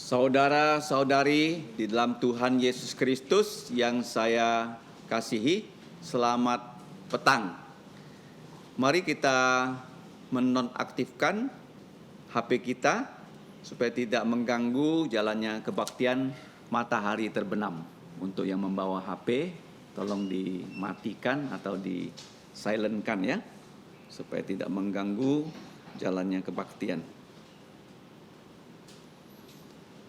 Saudara-saudari di dalam Tuhan Yesus Kristus yang saya kasihi, selamat petang. Mari kita menonaktifkan HP kita supaya tidak mengganggu jalannya kebaktian matahari terbenam. Untuk yang membawa HP, tolong dimatikan atau di-silentkan ya, supaya tidak mengganggu jalannya kebaktian.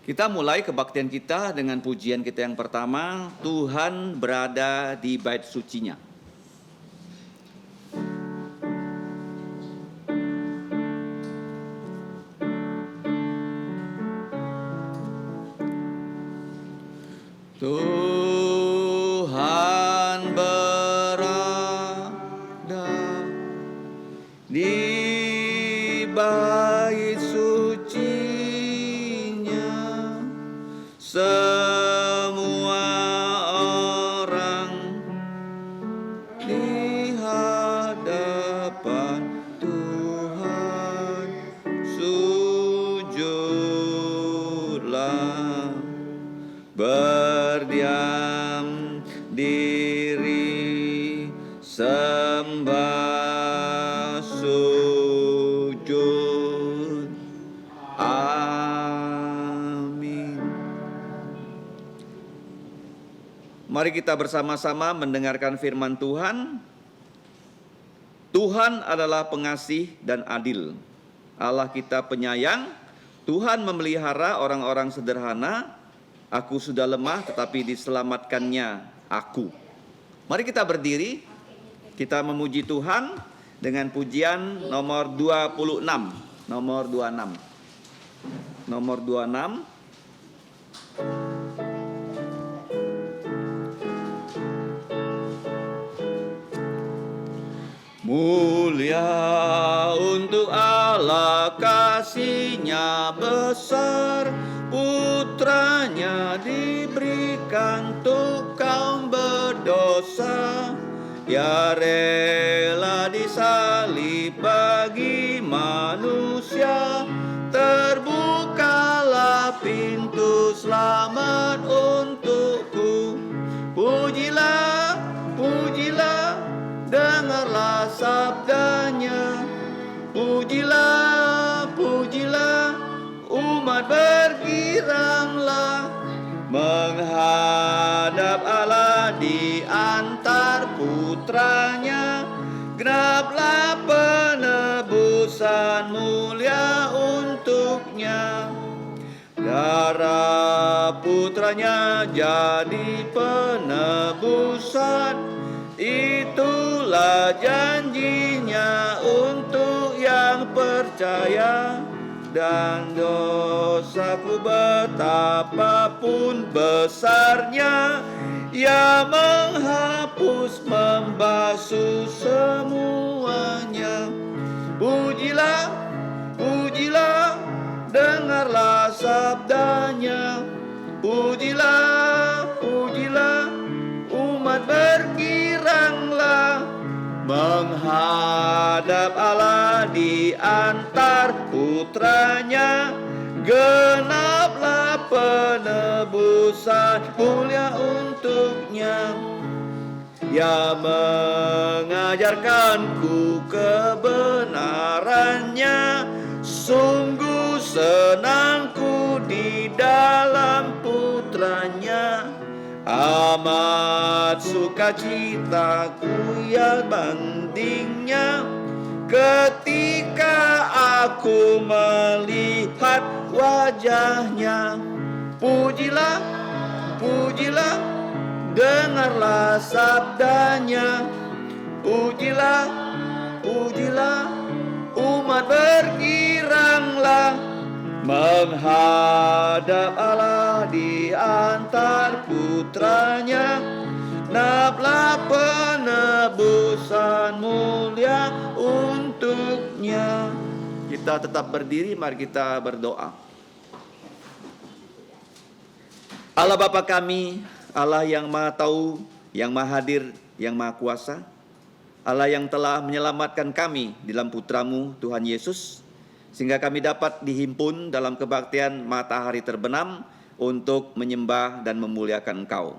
Kita mulai kebaktian kita dengan pujian kita yang pertama, Tuhan berada di bait sucinya. Tuhan berada di bait sucinya, semua orang di hadapan Tuhan sujudlah, berdiam diri, sembah sujud. Amin. Mari kita bersama-sama mendengarkan firman Tuhan. Tuhan adalah pengasih dan adil. Allah kita penyayang. Tuhan memelihara orang-orang sederhana. Aku sudah lemah tetapi diselamatkannya aku. Mari kita berdiri, kita memuji Tuhan dengan pujian nomor 26. Nomor 26. Nomor 26. Mulia untuk Allah, kasih-Nya besar, putranya diberikan untuk kaum berdosa. Dia rela disalib bagi manusia, terbukalah pintu selamat untukku. Pujilah, pujilah, dengarlah sabdanya. Pujilah, pujilah, umat bergiranglah, menghadap Allah di antar putranya. Genaplah penebusan mulia untuknya. Darah putranya jadi penebusan, itulah janjinya untuk yang percaya. Dan dosaku betapapun besarnya, Ia menghapus, membasuh semuanya. Pujilah, pujilah, dengarlah sabdanya. Pujilah, pujilah, umat bergiranglah, menghadap Allah di antar putranya. Genaplah penebusan mulia untuknya. Ia mengajarkanku kebenarannya, sungguh senangku di dalam putranya. Amat sukacitaku ya bandingnya, ketika aku melihat wajahnya. Pujilah, pujilah, dengarlah sabdanya. Pujilah, pujilah, umat bergiranglah, menghadap Allah di antar putranya. Genaplah penebusan mulia untuknya. Kita tetap berdiri, mari kita berdoa. Allah Bapa kami, Allah yang Maha Tahu, yang Maha Hadir, yang Maha Kuasa, Allah yang telah menyelamatkan kami di dalam Putra-Mu Tuhan Yesus. sehingga kami dapat dihimpun dalam kebaktian matahari terbenam untuk menyembah dan memuliakan Engkau.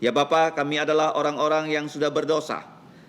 Ya Bapa, kami adalah orang-orang yang sudah berdosa.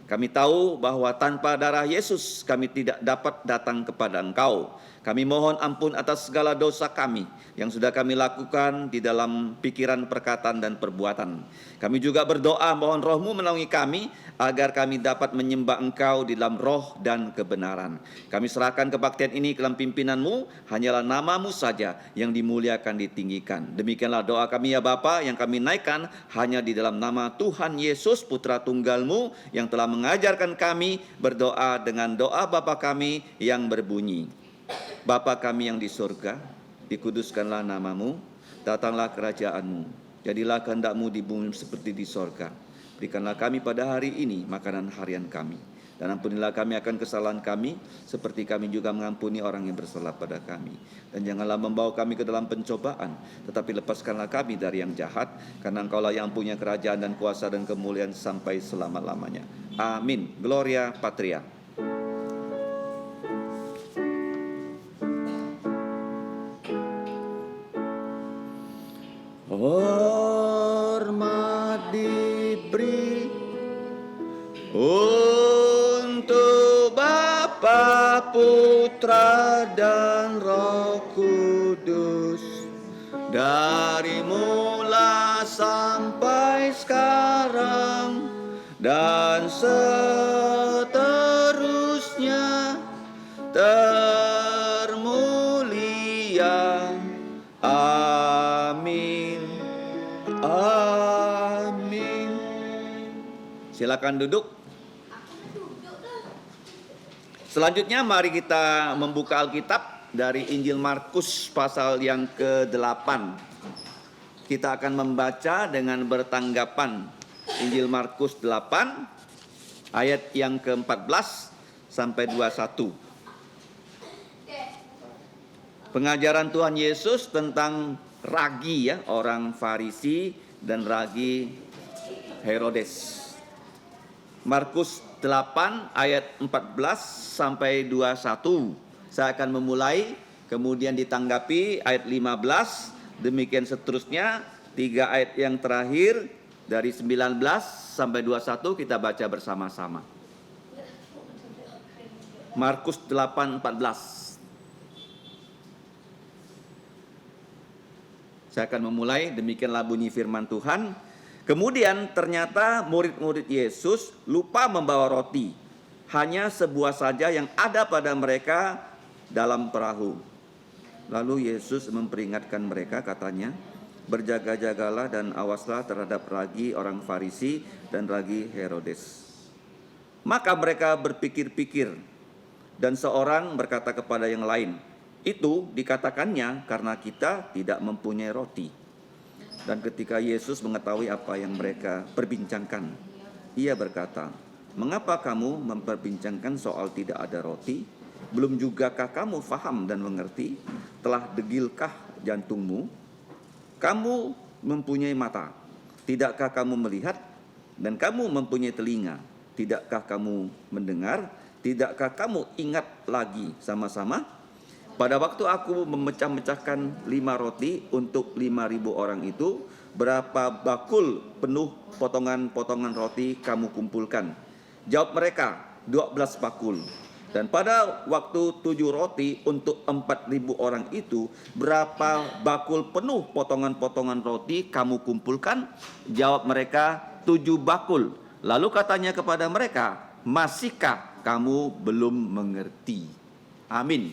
Kami tahu bahwa tanpa darah Yesus kami tidak dapat datang kepada Engkau. Kami mohon ampun atas segala dosa kami yang sudah kami lakukan di dalam pikiran, perkataan, dan perbuatan. Kami juga berdoa mohon Roh-Mu menaungi kami agar kami dapat menyembah Engkau di dalam roh dan kebenaran. Kami serahkan kebaktian ini ke dalam pimpinan-Mu, hanyalah nama-Mu saja yang dimuliakan, ditinggikan. Demikianlah doa kami ya Bapa yang kami naikkan hanya di dalam nama Tuhan Yesus Putra Tunggal-Mu yang telah mengajarkan kami berdoa dengan doa Bapa kami yang berbunyi, Bapa kami yang di surga, dikuduskanlah nama-Mu, datanglah kerajaan-Mu, jadilah kehendak-Mu di bumi seperti di sorga. Berikanlah kami pada hari ini makanan harian kami, dan ampunilah kami akan kesalahan kami, seperti kami juga mengampuni orang yang bersalah pada kami. Dan janganlah membawa kami ke dalam pencobaan, tetapi lepaskanlah kami dari yang jahat, karena Engkaulah yang punya kerajaan dan kuasa dan kemuliaan sampai selama-lamanya. Amin. Gloria Patria. Hormat diberi untuk Bapa, Putra, dan Roh Kudus, dari mula sampai sekarang dan seterusnya, termulia. Amin. Amin. Silakan duduk. Selanjutnya mari kita membuka Alkitab dari Injil Markus pasal yang ke-8. Kita akan membaca dengan bertanggapan Injil Markus 8 ayat yang ke-14 sampai 21. Pengajaran Tuhan Yesus tentang ragi ya, orang Farisi dan ragi Herodes. Markus 8 ayat 14 sampai 21. Saya akan memulai, kemudian ditanggapi ayat 15, demikian seterusnya. 3 ayat yang terakhir dari 19 sampai 21 kita baca bersama-sama. Markus 8:14. Saya akan memulai, demikianlah bunyi firman Tuhan. Kemudian ternyata murid-murid Yesus lupa membawa roti. Hanya sebuah saja yang ada pada mereka dalam perahu. Lalu Yesus memperingatkan mereka, katanya, berjaga-jagalah dan awaslah terhadap ragi orang Farisi dan ragi Herodes. Maka mereka berpikir-pikir, dan seorang berkata kepada yang lain, itu dikatakannya karena kita tidak mempunyai roti. Dan ketika Yesus mengetahui apa yang mereka perbincangkan, ia berkata, mengapa kamu memperbincangkan soal tidak ada roti? Belum jugakah kamu faham dan mengerti? Telah degilkah jantungmu? Kamu mempunyai mata, tidakkah kamu melihat? Dan kamu mempunyai telinga, tidakkah kamu mendengar? Tidakkah kamu ingat lagi sama-sama? Pada waktu aku memecah-mecahkan 5 roti untuk 5.000 orang itu, berapa bakul penuh potongan-potongan roti kamu kumpulkan? Jawab mereka, 12 bakul. Dan pada waktu 7 roti untuk 4.000 orang itu, berapa bakul penuh potongan-potongan roti kamu kumpulkan? Jawab mereka, 7 bakul. Lalu katanya kepada mereka, masihkah kamu belum mengerti? Amin.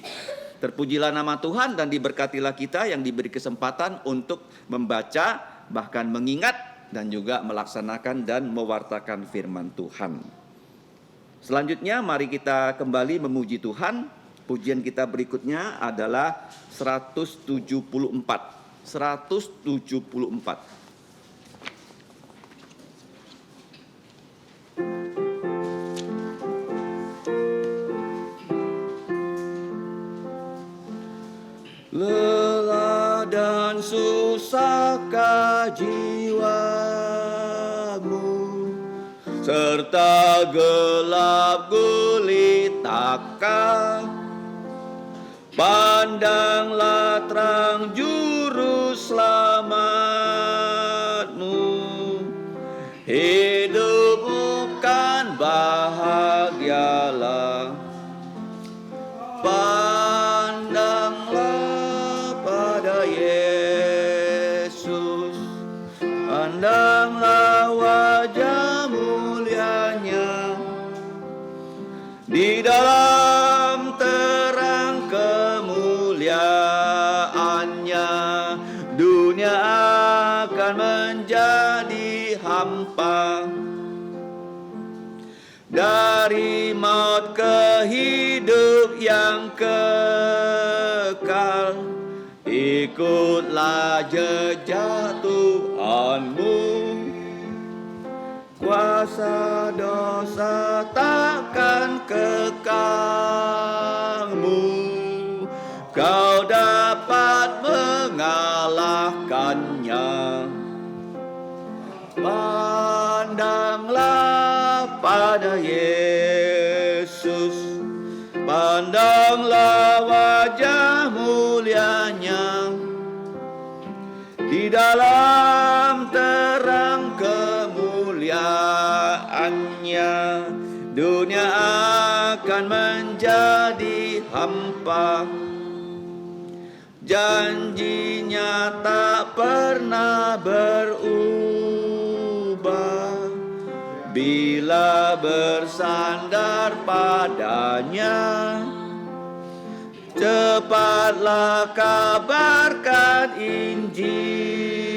Terpujilah nama Tuhan dan diberkatilah kita yang diberi kesempatan untuk membaca, bahkan mengingat dan juga melaksanakan dan mewartakan firman Tuhan. Selanjutnya mari kita kembali memuji Tuhan. Pujian kita berikutnya adalah 174. 174. Lelah dan susahkah jiwamu, serta gelap gulitakkah Pandanglah terang juru selamatmu. Hidup bukan bahagialah. Pandanglah pada Yesus. Pandanglah wajah mulianya. Di dalam terang kemuliaannya, dunia akan menjadi hampa. Dari maut ke hidup yang kekal, ikutlah jejak Tuhanmu. Kuasa dosa takkan kekalmu. Kau dapat mengalahkannya. Pandanglah pada Yesus. Pandanglah wajah mulianya. Di dalam terang kemuliaannya, dunia akan menjadi hampa. Janjinya tak pernah berubah. Bila bersandar padanya, cepatlah kabarkan Injilnya.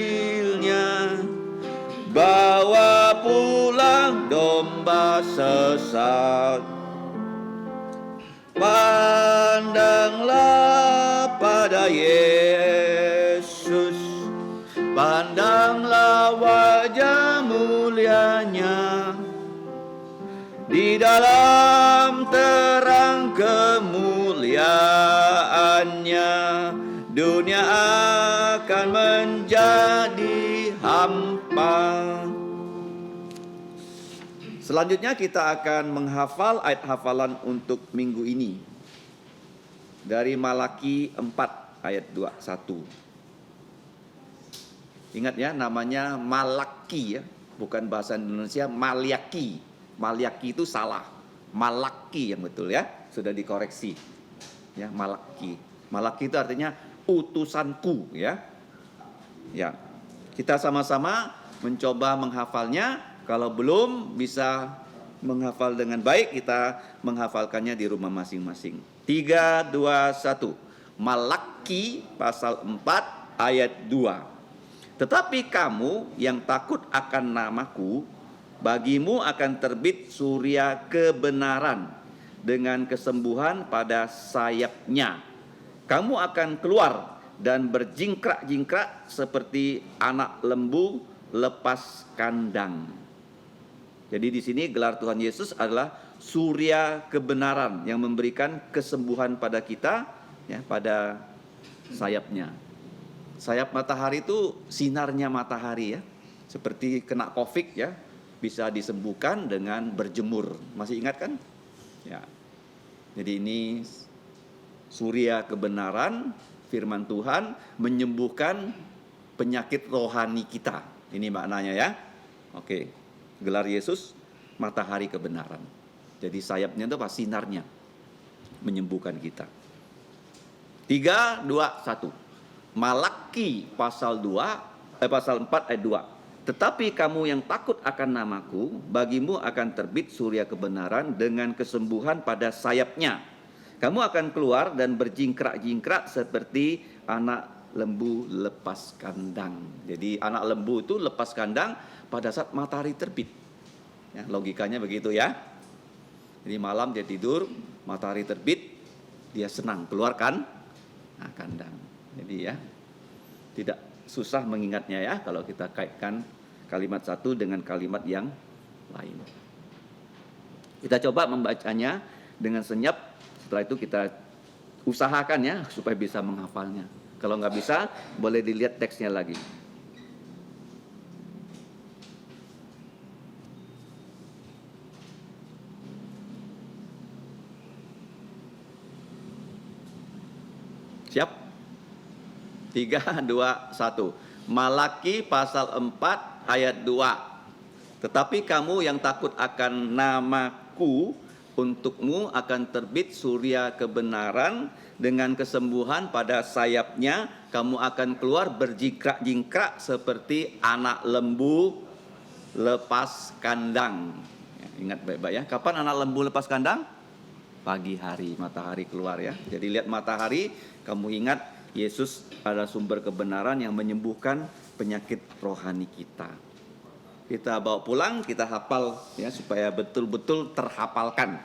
Bawa pulang domba sesat. Pandanglah pada Yesus. Pandanglah wajah mulianya. Di dalam terang kemuliaannya, dunia akan menjadi hampa. Selanjutnya kita akan menghafal ayat hafalan untuk minggu ini. Dari Malaki 4 ayat 21. Ingat ya, namanya Malaki ya, bukan bahasa Indonesia Malyaki. Malyaki itu salah. Malaki yang betul ya, sudah dikoreksi. Ya, Malaki. Malaki itu artinya utusanku ya. Ya. Kita sama-sama mencoba menghafalnya. Kalau belum bisa menghafal dengan baik, kita menghafalkannya di rumah masing-masing. 3, 2, 1. Malaki pasal 4 ayat 2. Tetapi kamu yang takut akan namaku, bagimu akan terbit surya kebenaran dengan kesembuhan pada sayapnya. Kamu akan keluar dan berjingkrak-jingkrak seperti anak lembu lepas kandang. Jadi di sini gelar Tuhan Yesus adalah surya kebenaran yang memberikan kesembuhan pada kita ya, pada sayapnya. Sayap matahari itu sinarnya matahari ya. Seperti kena COVID ya, bisa disembuhkan dengan berjemur. Masih ingat kan? Ya. Jadi ini surya kebenaran, firman Tuhan menyembuhkan penyakit rohani kita. Ini maknanya ya. Oke. Gelar Yesus matahari kebenaran. Jadi sayapnya itu apa? Sinarnya menyembuhkan kita. 3, 2, 1. Malaki pasal 4 ayat 2. Tetapi kamu yang takut akan namaku, bagimu akan terbit surya kebenaran dengan kesembuhan pada sayapnya. Kamu akan keluar dan berjingkrak-jingkrak seperti anak lembu lepas kandang. Jadi anak lembu itu lepas kandang pada saat matahari terbit. Ya, logikanya begitu ya. Jadi malam dia tidur, matahari terbit, dia senang keluarkan kandang. Jadi ya, tidak susah mengingatnya ya kalau kita kaitkan kalimat satu dengan kalimat yang lain. Kita coba membacanya dengan senyap, setelah itu kita usahakan ya supaya bisa menghafalnya. Kalau nggak bisa, boleh dilihat teksnya lagi. Siap? 3, 2, 1. Malaki pasal 4 ayat 2. Tetapi kamu yang takut akan namaku, untukmu akan terbit surya kebenaran, dengan kesembuhan pada sayapnya kamu akan keluar berjingkrak-jingkrak seperti anak lembu lepas kandang. Ya, ingat baik-baik ya. Kapan anak lembu lepas kandang? Pagi hari, matahari keluar ya. Jadi lihat matahari, kamu ingat Yesus adalah sumber kebenaran yang menyembuhkan penyakit rohani kita. Kita bawa pulang, kita hafal ya supaya betul-betul terhafalkan.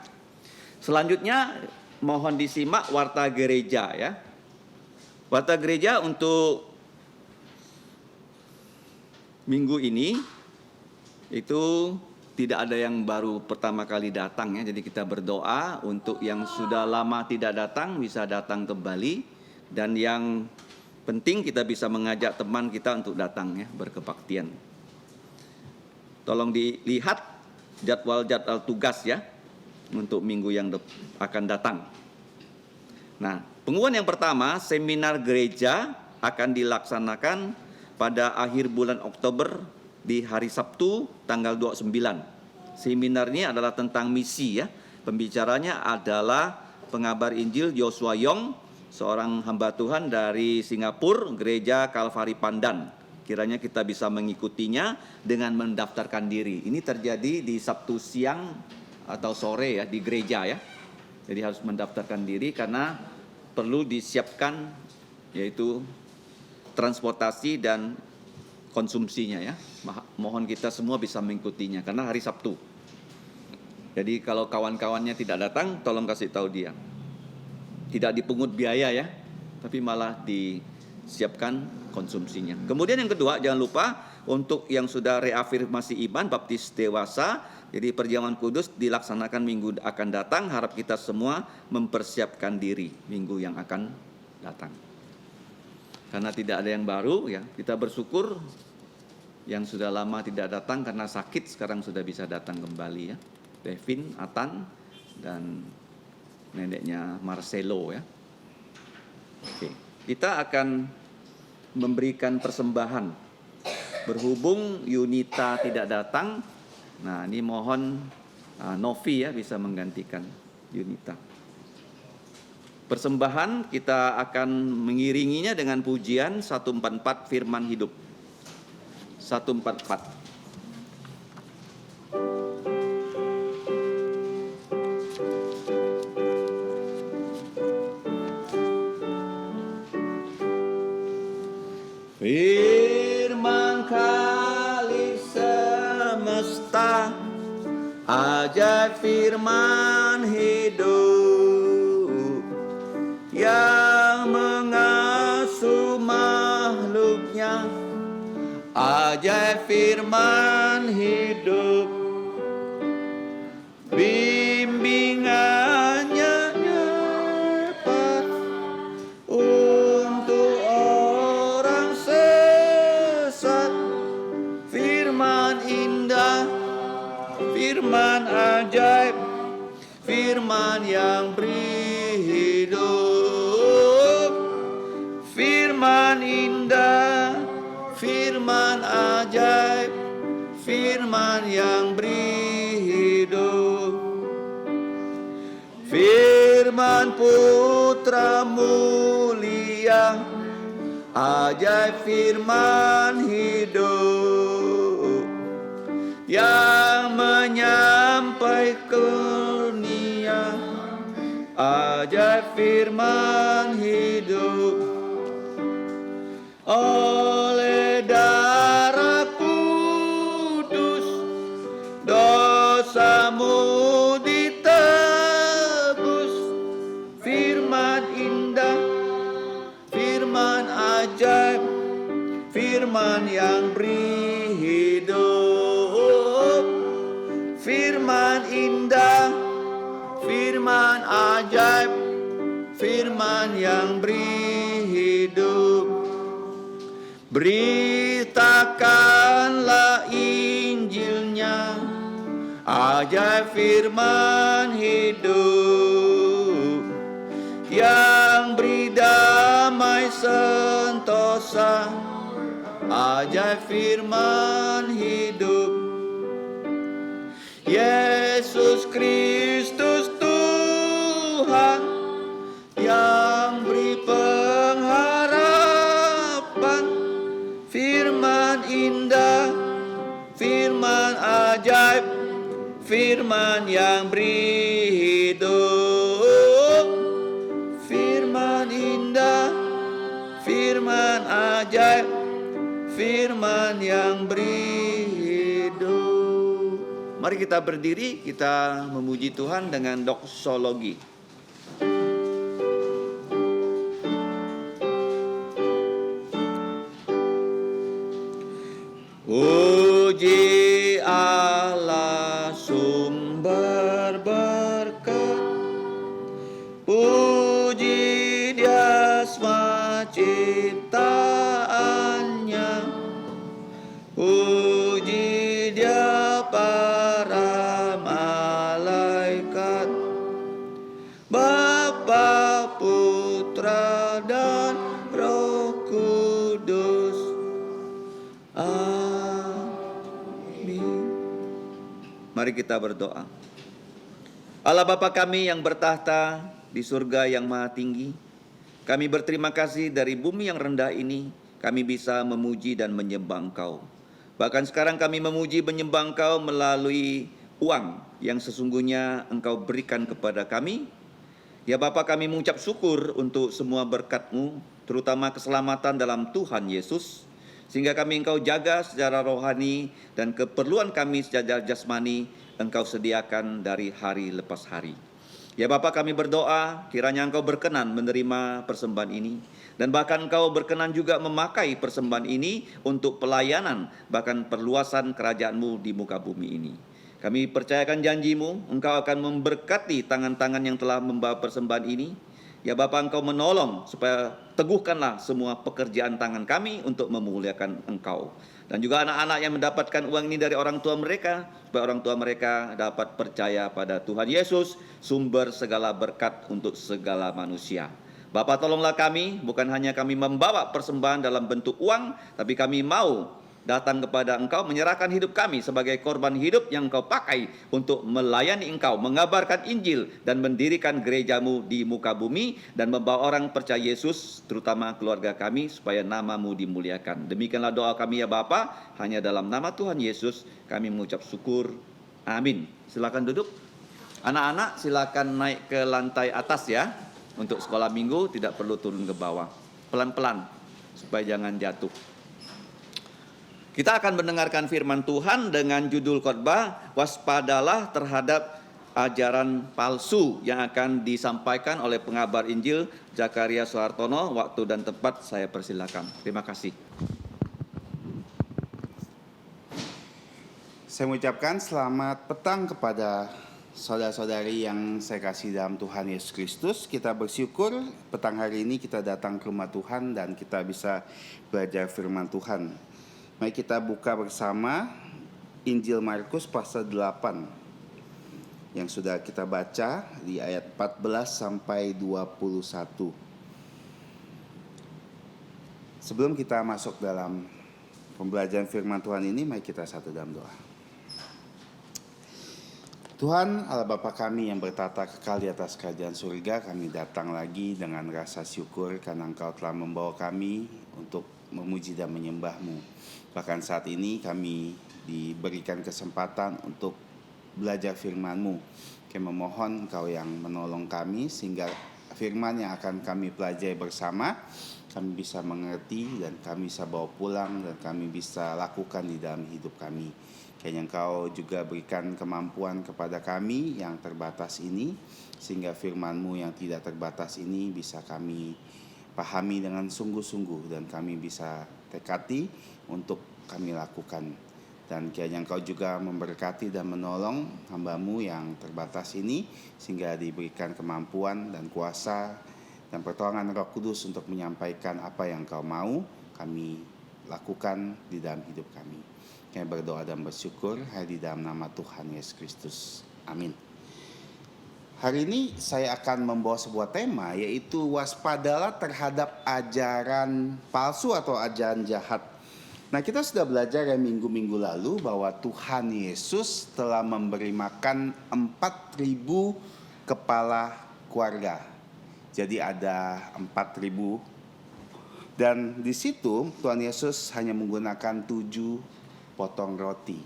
Selanjutnya mohon disimak warta gereja ya. Warta gereja untuk minggu ini itu tidak ada yang baru pertama kali datang ya. Jadi kita berdoa untuk yang sudah lama tidak datang bisa datang kembali. Dan yang penting kita bisa mengajak teman kita untuk datang ya, berkebaktian. Tolong dilihat jadwal-jadwal tugas ya untuk minggu yang akan datang. Nah, pengumuman yang pertama, seminar gereja akan dilaksanakan pada akhir bulan Oktober di hari Sabtu tanggal 29. Seminar ini adalah tentang misi ya. Pembicaranya adalah pengabar Injil Joshua Yong, seorang hamba Tuhan dari Singapura, Gereja Kalvari Pandan. Kiranya kita bisa mengikutinya dengan mendaftarkan diri. Ini terjadi di Sabtu siang atau sore ya di gereja ya. Jadi harus mendaftarkan diri karena perlu disiapkan yaitu transportasi dan konsumsinya ya. Mohon kita semua bisa mengikutinya karena hari Sabtu. Jadi kalau kawan-kawannya tidak datang, tolong kasih tahu dia. Tidak dipungut biaya ya, tapi malah disiapkan konsumsinya. Kemudian yang kedua, jangan lupa untuk yang sudah reafirmasi iman baptis dewasa, jadi perjamuan kudus dilaksanakan minggu akan datang. Harap kita semua mempersiapkan diri minggu yang akan datang. Karena tidak ada yang baru ya, kita bersyukur yang sudah lama tidak datang karena sakit sekarang sudah bisa datang kembali ya. Devin, Atan, dan neneknya Marcelo ya. Oke, kita akan memberikan persembahan. Berhubung Yunita tidak datang, nah ini mohon Novi ya bisa menggantikan Yunita. Persembahan kita akan mengiringinya dengan pujian 144 Firman Hidup. 144. Firman kali semesta, ajaib firman hidup yang mengasuh makhluknya, ajaib firman hidup, bimbingannya dapat untuk orang sesat, firman indah, firman ajaib, firman yang beri hidup, firman indah, firman ajaib, firman yang beri hidup, firman putra mulia, ajaib firman hidup yang menyampai kurnia, ajaib firman hidup. Oleh darah kudus dosamu ditebus, firman indah, firman ajaib, firman yang beri hidup, firman indah, firman ajaib, firman yang beri hidup. Beritakanlah Injilnya, ajaib firman hidup yang beri damai sentosa, ajaib firman hidup. Yesus Kristus Tuhan yang beri pengharapan, firman indah, firman ajaib, firman yang beri hidup. Firman indah, firman ajaib, firman yang beri hidup. Mari kita berdiri, kita memuji Tuhan dengan doksologi. Puji Allah sumber berkat, puji Dia semua ciptaannya, puji Dia para malaikat, Bapa, Putra dan Roh Kudus. Mari kita berdoa. Allah Bapa kami yang bertahta di surga yang maha tinggi, kami berterima kasih dari bumi yang rendah ini, kami bisa memuji dan menyembah Engkau. Bahkan sekarang kami memuji menyembah Engkau melalui uang yang sesungguhnya Engkau berikan kepada kami. Ya Bapa, kami mengucap syukur untuk semua berkat-Mu, terutama keselamatan dalam Tuhan Yesus, sehingga kami Engkau jaga secara rohani dan keperluan kami secara jasmani Engkau sediakan dari hari lepas hari. Ya Bapa, kami berdoa kiranya Engkau berkenan menerima persembahan ini, dan bahkan Engkau berkenan juga memakai persembahan ini untuk pelayanan, bahkan perluasan kerajaan-Mu di muka bumi ini. Kami percayakan janji-Mu, Engkau akan memberkati tangan-tangan yang telah membawa persembahan ini. Ya Bapa, Engkau menolong supaya teguhkanlah semua pekerjaan tangan kami untuk memuliakan Engkau. Dan juga anak-anak yang mendapatkan uang ini dari orang tua mereka, supaya orang tua mereka dapat percaya pada Tuhan Yesus, sumber segala berkat untuk segala manusia. Bapa, tolonglah kami, bukan hanya kami membawa persembahan dalam bentuk uang, tapi kami mau datang kepada Engkau, menyerahkan hidup kami sebagai korban hidup yang Engkau pakai untuk melayani Engkau, mengabarkan Injil dan mendirikan gereja-Mu di muka bumi dan membawa orang percaya Yesus, terutama keluarga kami, supaya nama-Mu dimuliakan. Demikianlah doa kami ya Bapa, hanya dalam nama Tuhan Yesus kami mengucap syukur. Amin. Silakan duduk. Anak-anak silakan naik ke lantai atas ya. Untuk sekolah minggu tidak perlu turun ke bawah. Pelan-pelan supaya jangan jatuh. Kita akan mendengarkan firman Tuhan dengan judul khotbah, waspadalah terhadap ajaran palsu, yang akan disampaikan oleh pengabar Injil Zakaria Soehartono. Waktu dan tempat saya persilakan. Terima kasih. Saya mengucapkan selamat petang kepada saudara-saudari yang saya kasih dalam Tuhan Yesus Kristus. Kita bersyukur petang hari ini kita datang ke rumah Tuhan dan kita bisa belajar firman Tuhan. Mari kita buka bersama Injil Markus pasal 8 yang sudah kita baca di ayat 14 sampai 21. Sebelum kita masuk dalam pembelajaran firman Tuhan ini, mari kita satu dalam doa. Tuhan Allah Bapa kami yang bertata kekal di atas kerajaan surga, kami datang lagi dengan rasa syukur karena Engkau telah membawa kami untuk memuji dan menyembah-Mu. Bahkan saat ini kami diberikan kesempatan untuk belajar firman-Mu. Kami memohon Engkau yang menolong kami sehingga firman yang akan kami pelajari bersama kami bisa mengerti dan kami bisa bawa pulang dan kami bisa lakukan di dalam hidup kami. Kiranya Engkau juga berikan kemampuan kepada kami yang terbatas ini sehingga firman-Mu yang tidak terbatas ini bisa kami pahami dengan sungguh-sungguh dan kami bisa tekati untuk kami lakukan. Dan kiranya Engkau juga memberkati dan menolong hamba-Mu yang terbatas ini sehingga diberikan kemampuan dan kuasa dan pertolongan Roh Kudus untuk menyampaikan apa yang Engkau mau kami lakukan di dalam hidup kami. Kami berdoa dan bersyukur hanya di dalam nama Tuhan Yesus Kristus. Amin. Hari ini saya akan membawa sebuah tema, yaitu waspadalah terhadap ajaran palsu atau ajaran jahat. Nah, kita sudah belajar ya minggu-minggu lalu bahwa Tuhan Yesus telah memberi makan 4.000 kepala keluarga. Jadi ada 4.000, dan di situ Tuhan Yesus hanya menggunakan 7 potong roti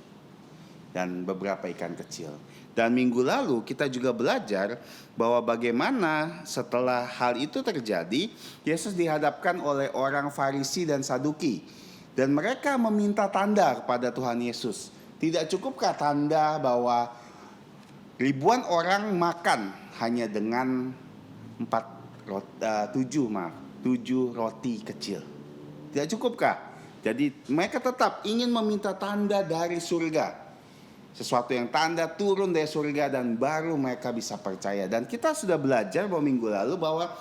dan beberapa ikan kecil. Dan minggu lalu kita juga belajar bahwa bagaimana setelah hal itu terjadi, Yesus dihadapkan oleh orang Farisi dan Saduki. Dan mereka meminta tanda kepada Tuhan Yesus. Tidak cukupkah tanda bahwa ribuan orang makan hanya dengan 7 roti kecil? Tidak cukupkah? Jadi mereka tetap ingin meminta tanda dari surga. Sesuatu yang tanda turun dari surga dan baru mereka bisa percaya. Dan kita sudah belajar bahwa minggu lalu bahwa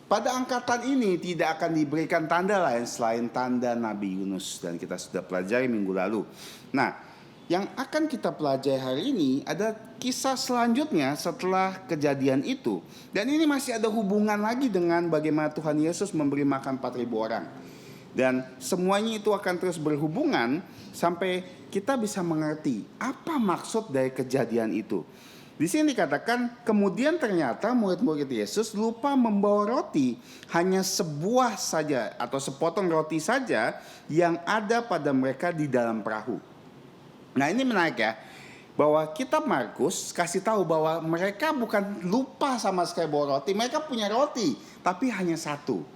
pada angkatan ini tidak akan diberikan tanda lain selain tanda Nabi Yunus. Dan kita sudah pelajari minggu lalu. Nah, yang akan kita pelajari hari ini ada kisah selanjutnya setelah kejadian itu. Dan ini masih ada hubungan lagi dengan bagaimana Tuhan Yesus memberi makan 4.000 orang. Dan semuanya itu akan terus berhubungan sampai kita bisa mengerti apa maksud dari kejadian itu. Di sini dikatakan kemudian ternyata murid-murid Yesus lupa membawa roti, hanya sebuah saja atau sepotong roti saja yang ada pada mereka di dalam perahu. Nah, ini menarik ya, bahwa kitab Markus kasih tahu bahwa mereka bukan lupa sama sekali bawa roti, mereka punya roti tapi hanya satu.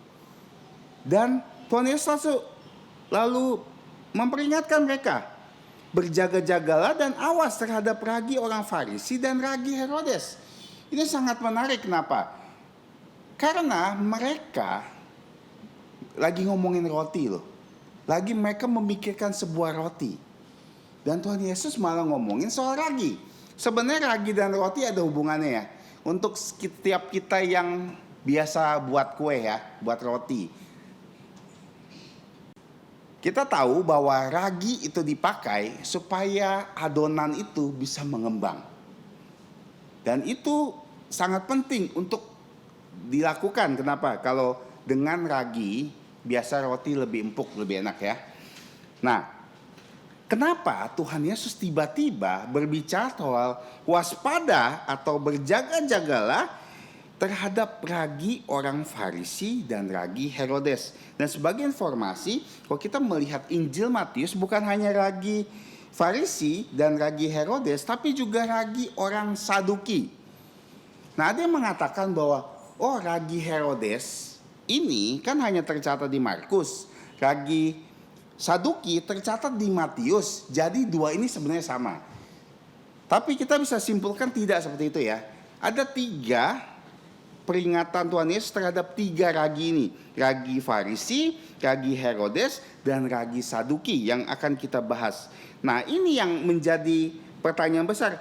Dan Tuhan Yesus lalu memperingatkan mereka, berjaga-jagalah dan awas terhadap ragi orang Farisi dan ragi Herodes. Ini sangat menarik, kenapa? Karena mereka lagi ngomongin roti loh. Lagi mereka memikirkan sebuah roti. Dan Tuhan Yesus malah ngomongin soal ragi. Sebenarnya ragi dan roti ada hubungannya ya. Untuk setiap kita yang biasa buat kue ya, buat roti. Kita tahu bahwa ragi itu dipakai supaya adonan itu bisa mengembang. Dan itu sangat penting untuk dilakukan. Kenapa? Kalau dengan ragi, biasa roti lebih empuk, lebih enak ya. Nah, kenapa Tuhan Yesus tiba-tiba berbicara soal waspada atau berjaga-jagalah terhadap ragi orang Farisi dan ragi Herodes. Dan sebagai informasi, kalau kita melihat Injil Matius bukan hanya ragi Farisi dan ragi Herodes, tapi juga ragi orang Saduki. Nah, ada yang mengatakan bahwa ragi Herodes ini kan hanya tercatat di Markus, ragi Saduki tercatat di Matius. Jadi dua ini sebenarnya sama. Tapi kita bisa simpulkan tidak seperti itu ya. Ada 3 peringatan Tuhan Yesus terhadap 3 ragi ini. Ragi Farisi, ragi Herodes, dan ragi Saduki yang akan kita bahas. Nah, ini yang menjadi pertanyaan besar.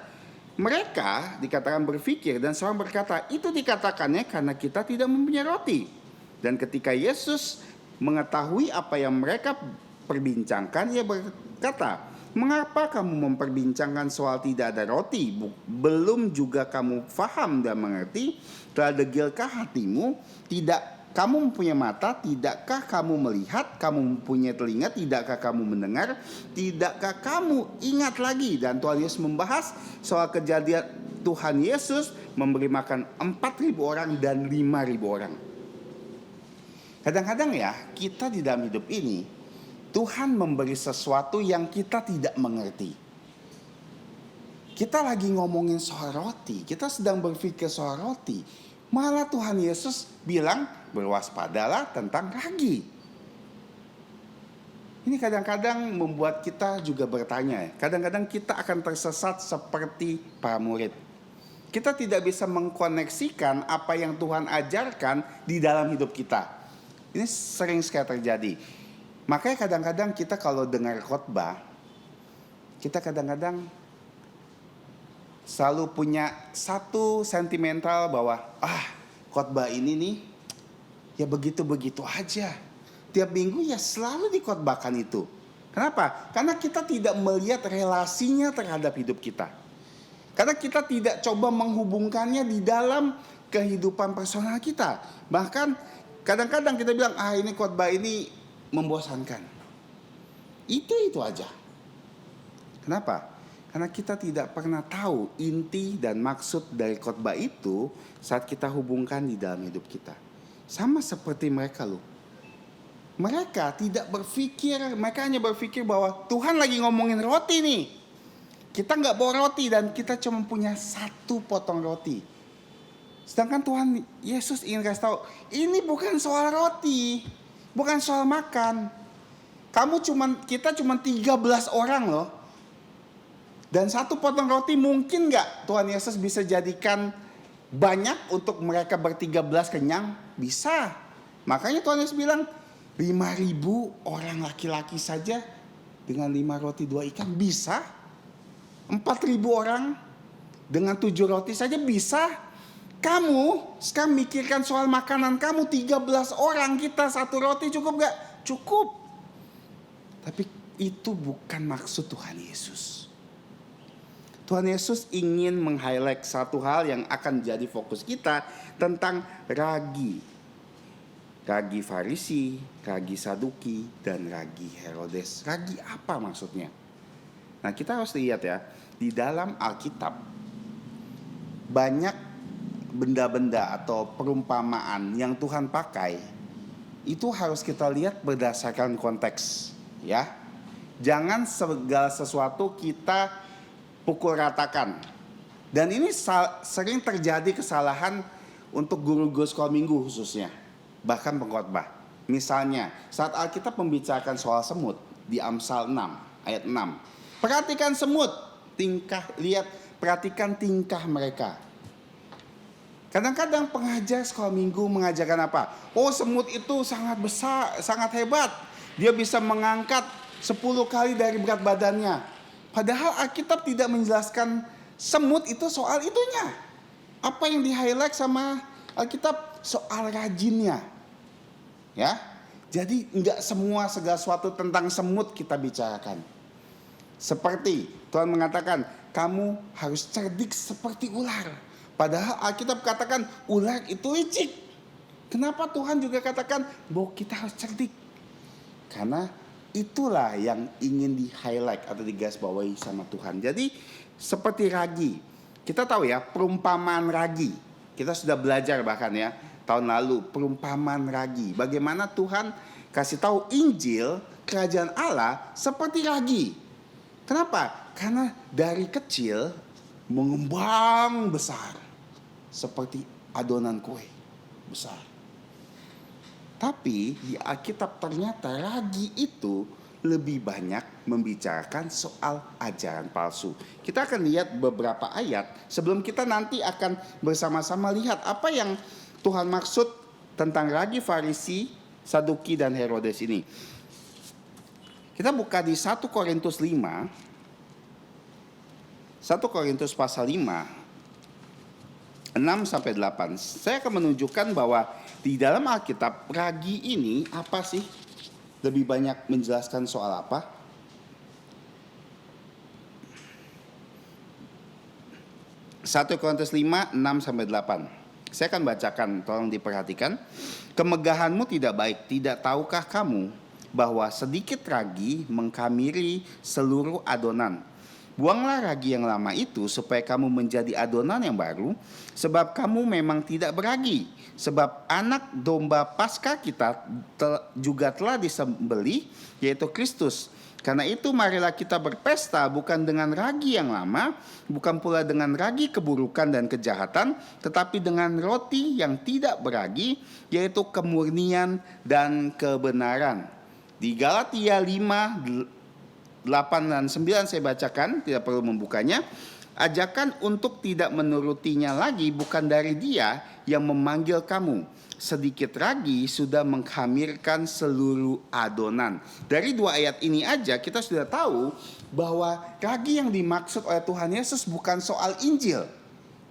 Mereka dikatakan berpikir dan seorang berkata, itu dikatakannya karena kita tidak mempunyai roti. Dan ketika Yesus mengetahui apa yang mereka perbincangkan, ia berkata, mengapa kamu memperbincangkan soal tidak ada roti? Belum juga kamu faham dan mengerti? Telah degilkah hatimu? Tidak kamu mempunyai mata? Tidakkah kamu melihat? Kamu mempunyai telinga? Tidakkah kamu mendengar? Tidakkah kamu ingat lagi? Dan Tuhan Yesus membahas soal kejadian Tuhan Yesus memberi makan 4.000 orang dan 5.000 orang. Kadang-kadang ya, kita di dalam hidup ini Tuhan memberi sesuatu yang kita tidak mengerti. Kita lagi ngomongin soal roti, kita sedang berpikir soal roti. Malah Tuhan Yesus bilang berwaspadalah tentang ragi. Ini kadang-kadang membuat kita juga bertanya. Kadang-kadang kita akan tersesat seperti para murid. Kita tidak bisa mengkoneksikan apa yang Tuhan ajarkan di dalam hidup kita. Ini sering sekali terjadi. Makanya kadang-kadang kita kalau dengar khotbah, kita kadang-kadang selalu punya satu sentimental bahwa khotbah ini nih ya begitu-begitu aja. Tiap minggu ya selalu dikhotbahkan itu. Kenapa? Karena kita tidak melihat relasinya terhadap hidup kita. Karena kita tidak coba menghubungkannya di dalam kehidupan personal kita. Bahkan kadang-kadang kita bilang, ini khotbah ini membosankan. Itu aja. Kenapa? Karena kita tidak pernah tahu inti dan maksud dari khotbah itu saat kita hubungkan di dalam hidup kita. Sama seperti mereka loh. Mereka tidak berpikir, mereka hanya berpikir bahwa Tuhan lagi ngomongin roti nih. Kita nggak bawa roti dan kita cuma punya 1 potong roti. Sedangkan Tuhan Yesus ingin kasih tahu, ini bukan soal roti, bukan soal makan. Kita cuma 13 orang loh. Dan 1 potong roti mungkin nggak Tuhan Yesus bisa jadikan banyak untuk mereka ber-13 kenyang? Bisa. Makanya Tuhan Yesus bilang 5.000 orang laki-laki saja dengan 5 roti 2 ikan bisa. 4.000 orang dengan 7 roti saja bisa. Kamu sekarang mikirkan soal makanan kamu, 13 orang, kita 1 roti cukup gak? Cukup. Tapi itu bukan maksud Tuhan Yesus. Tuhan Yesus ingin meng-highlight satu hal yang akan jadi fokus kita tentang ragi. Ragi Farisi, ragi Saduki, dan ragi Herodes. Ragi apa maksudnya? Nah, kita harus lihat ya, di dalam Alkitab banyak benda-benda atau perumpamaan yang Tuhan pakai. Itu harus kita lihat berdasarkan konteks, ya. Jangan segala sesuatu kita pukul ratakan. Dan ini sering terjadi kesalahan untuk guru-guru sekolah minggu khususnya, bahkan pengkhotbah. Misalnya, saat Alkitab membicarakan soal semut di Amsal 6 ayat 6. Perhatikan semut, perhatikan tingkah mereka. Kadang-kadang pengajar sekolah minggu mengajarkan apa? Oh, semut itu sangat besar, sangat hebat. Dia bisa mengangkat 10 kali dari berat badannya. Padahal Alkitab tidak menjelaskan semut itu soal itunya. Apa yang di-highlight sama Alkitab? Soal rajinnya. Ya. Jadi enggak semua segala sesuatu tentang semut kita bicarakan. Seperti Tuhan mengatakan, kamu harus cerdik seperti ular. Padahal Alkitab katakan ular itu licik. Kenapa Tuhan juga katakan bahwa kita harus cerdik? Karena itulah yang ingin di-highlight atau digarisbawahi sama Tuhan. Jadi seperti ragi. Kita tahu ya perumpamaan ragi. Kita sudah belajar bahkan ya tahun lalu perumpamaan ragi. Bagaimana Tuhan kasih tahu Injil kerajaan Allah seperti ragi. Kenapa? Karena dari kecil mengembang besar seperti adonan kue besar. Tapi di Alkitab ternyata ragi itu lebih banyak membicarakan soal ajaran palsu. Kita akan lihat beberapa ayat sebelum kita nanti akan bersama-sama lihat apa yang Tuhan maksud tentang ragi Farisi, Saduki dan Herodes ini. Kita buka di 1 Korintus 5. 1 Korintus pasal 5 6 sampai 8. Saya akan menunjukkan bahwa di dalam Alkitab ragi ini apa sih? Lebih banyak menjelaskan soal apa? 1 Korintus 5 6 sampai 8. Saya akan bacakan, tolong diperhatikan. Kemegahanmu tidak baik, tidak tahukah kamu bahwa sedikit ragi mengkamiri seluruh adonan. Buanglah ragi yang lama itu supaya kamu menjadi adonan yang baru, sebab kamu memang tidak beragi. Sebab anak domba Paskah kita juga telah disembelih, yaitu Kristus. Karena itu marilah kita berpesta bukan dengan ragi yang lama, bukan pula dengan ragi keburukan dan kejahatan, tetapi dengan roti yang tidak beragi, yaitu kemurnian dan kebenaran. Di Galatia 5, 8 dan 9 saya bacakan, tidak perlu membukanya. Ajakan untuk tidak menurutinya lagi bukan dari Dia yang memanggil kamu. Sedikit ragi sudah menghamirkan seluruh adonan. Dari 2 ayat ini aja kita sudah tahu bahwa ragi yang dimaksud oleh Tuhan Yesus bukan soal Injil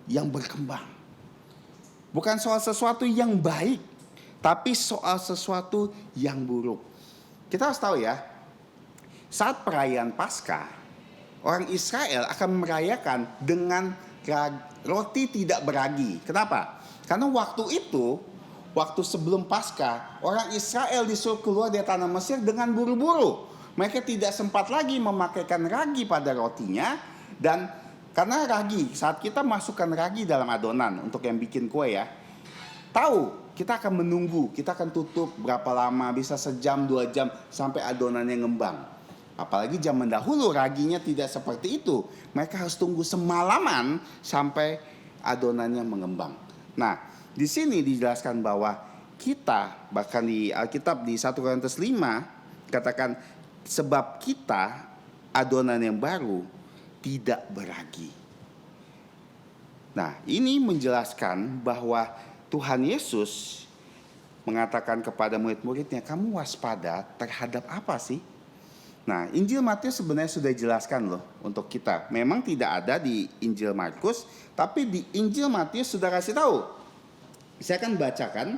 yang berkembang. Bukan soal sesuatu yang baik, tapi soal sesuatu yang buruk. Kita harus tahu ya, saat perayaan Paskah, orang Israel akan merayakan dengan roti tidak beragi. Kenapa? Karena waktu itu, waktu sebelum Paskah, orang Israel disuruh keluar dari tanah Mesir dengan buru-buru. Mereka tidak sempat lagi memakaikan ragi pada rotinya. Dan karena ragi, saat kita masukkan ragi dalam adonan untuk yang bikin kue ya, tahu kita akan menunggu, kita akan tutup berapa lama, bisa sejam, 2 jam sampai adonannya ngembang. Apalagi zaman dahulu raginya tidak seperti itu. Mereka harus tunggu semalaman sampai adonannya mengembang. Nah, di sini dijelaskan bahwa kita, bahkan di Alkitab di 1 Korintus 5 katakan, sebab kita adonan yang baru tidak beragi. Nah, ini menjelaskan bahwa Tuhan Yesus mengatakan kepada murid-muridnya, kamu waspada terhadap apa sih? Nah, Injil Matius sebenarnya sudah jelaskan loh untuk kita. Memang tidak ada di Injil Markus, tapi di Injil Matius sudah kasih tahu. Saya akan bacakan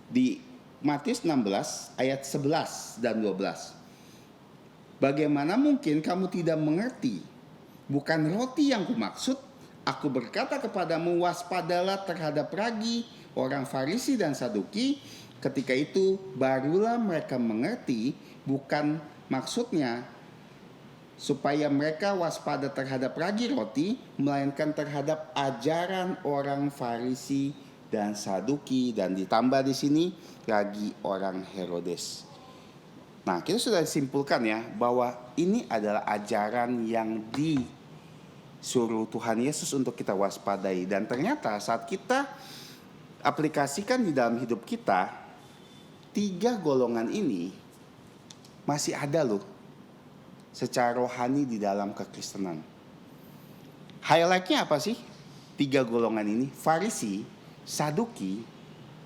di Matius 16 ayat 11 dan 12. Bagaimana mungkin kamu tidak mengerti? Bukan roti yang kumaksud, aku berkata kepadamu, waspadalah terhadap ragi orang Farisi dan Saduki. Ketika itu barulah mereka mengerti, bukan maksudnya supaya mereka waspada terhadap ragi roti, melainkan terhadap ajaran orang Farisi dan Saduki, dan ditambah di sini ragi orang Herodes. Nah, kita sudah simpulkan ya bahwa ini adalah ajaran yang disuruh Tuhan Yesus untuk kita waspadai. Dan ternyata saat kita aplikasikan di dalam hidup kita, 3 golongan ini masih ada loh secara rohani di dalam kekristenan. Highlightnya apa sih? 3 golongan ini, Farisi, Saduki,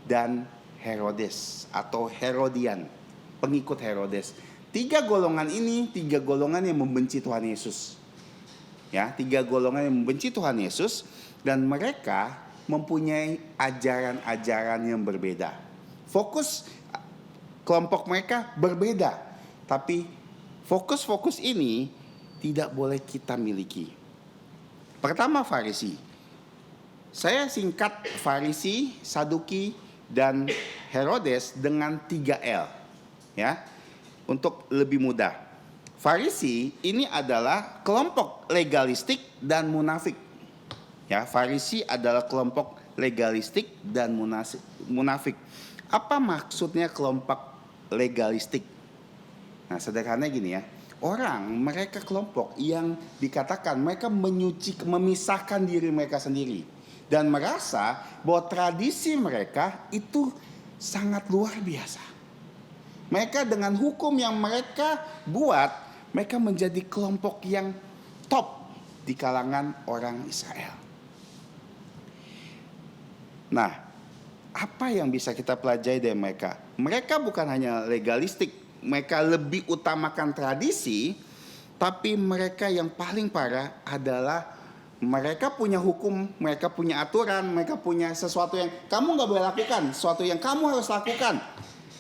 dan Herodes atau Herodian, pengikut Herodes. 3 golongan ini 3 golongan yang membenci Tuhan Yesus. Ya, 3 golongan yang membenci Tuhan Yesus, dan mereka mempunyai ajaran-ajaran yang berbeda. Fokus kelompok mereka berbeda, tapi fokus-fokus ini tidak boleh kita miliki. Pertama, Farisi. Saya singkat Farisi, Saduki, dan Herodes dengan 3L. Ya, untuk lebih mudah. Farisi ini adalah kelompok legalistik dan munafik. Ya, Farisi adalah kelompok legalistik dan munafik. Apa maksudnya kelompok legalistik? Nah, sederhananya gini ya. Mereka kelompok yang dikatakan mereka memisahkan diri mereka sendiri dan merasa bahwa tradisi mereka itu sangat luar biasa. Mereka dengan hukum yang mereka buat, mereka menjadi kelompok yang top di kalangan orang Israel. Nah, apa yang bisa kita pelajari dari mereka? Mereka bukan hanya legalistik, mereka lebih utamakan tradisi, tapi mereka yang paling parah adalah mereka punya hukum, mereka punya aturan, mereka punya sesuatu yang kamu gak boleh lakukan, sesuatu yang kamu harus lakukan.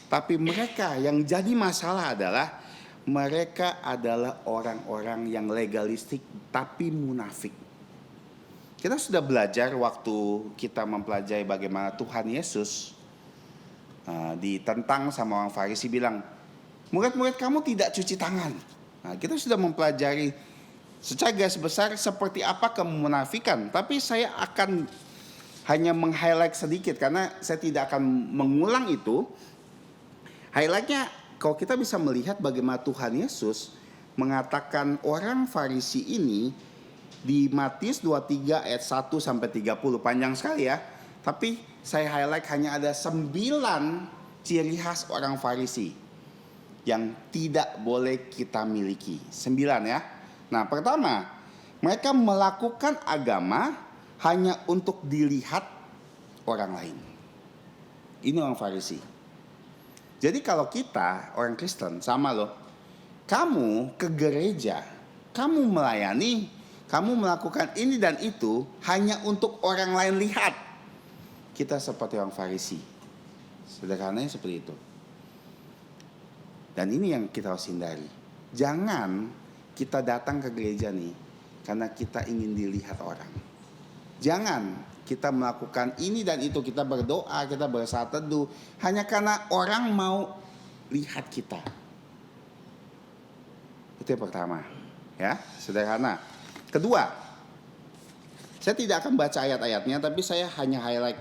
Tapi mereka yang jadi masalah adalah mereka adalah orang-orang yang legalistik tapi munafik. Kita sudah belajar waktu kita mempelajari bagaimana Tuhan Yesus ditentang sama orang Farisi bilang, murid-murid kamu tidak cuci tangan. Nah, kita sudah mempelajari secara garis besar seperti apa kemunafikan. Tapi saya akan hanya meng-highlight sedikit karena saya tidak akan mengulang itu. Highlightnya kalau kita bisa melihat bagaimana Tuhan Yesus mengatakan orang Farisi ini di Matius 23 ayat 1 sampai 30, panjang sekali ya. Tapi saya highlight hanya ada 9 ciri khas orang Farisi yang tidak boleh kita miliki. 9 ya. Nah, pertama, mereka melakukan agama hanya untuk dilihat orang lain. Ini orang Farisi. Jadi kalau kita orang Kristen sama loh. Kamu ke gereja, kamu melayani, kamu melakukan ini dan itu hanya untuk orang lain lihat. Kita seperti orang Farisi. Sederhananya seperti itu. Dan ini yang kita harus hindari. Jangan kita datang ke gereja nih karena kita ingin dilihat orang. Jangan kita melakukan ini dan itu, kita berdoa, kita bersaat teduh hanya karena orang mau lihat kita. Itu yang pertama, ya, sederhana. Kedua, saya tidak akan baca ayat-ayatnya, tapi saya hanya highlight.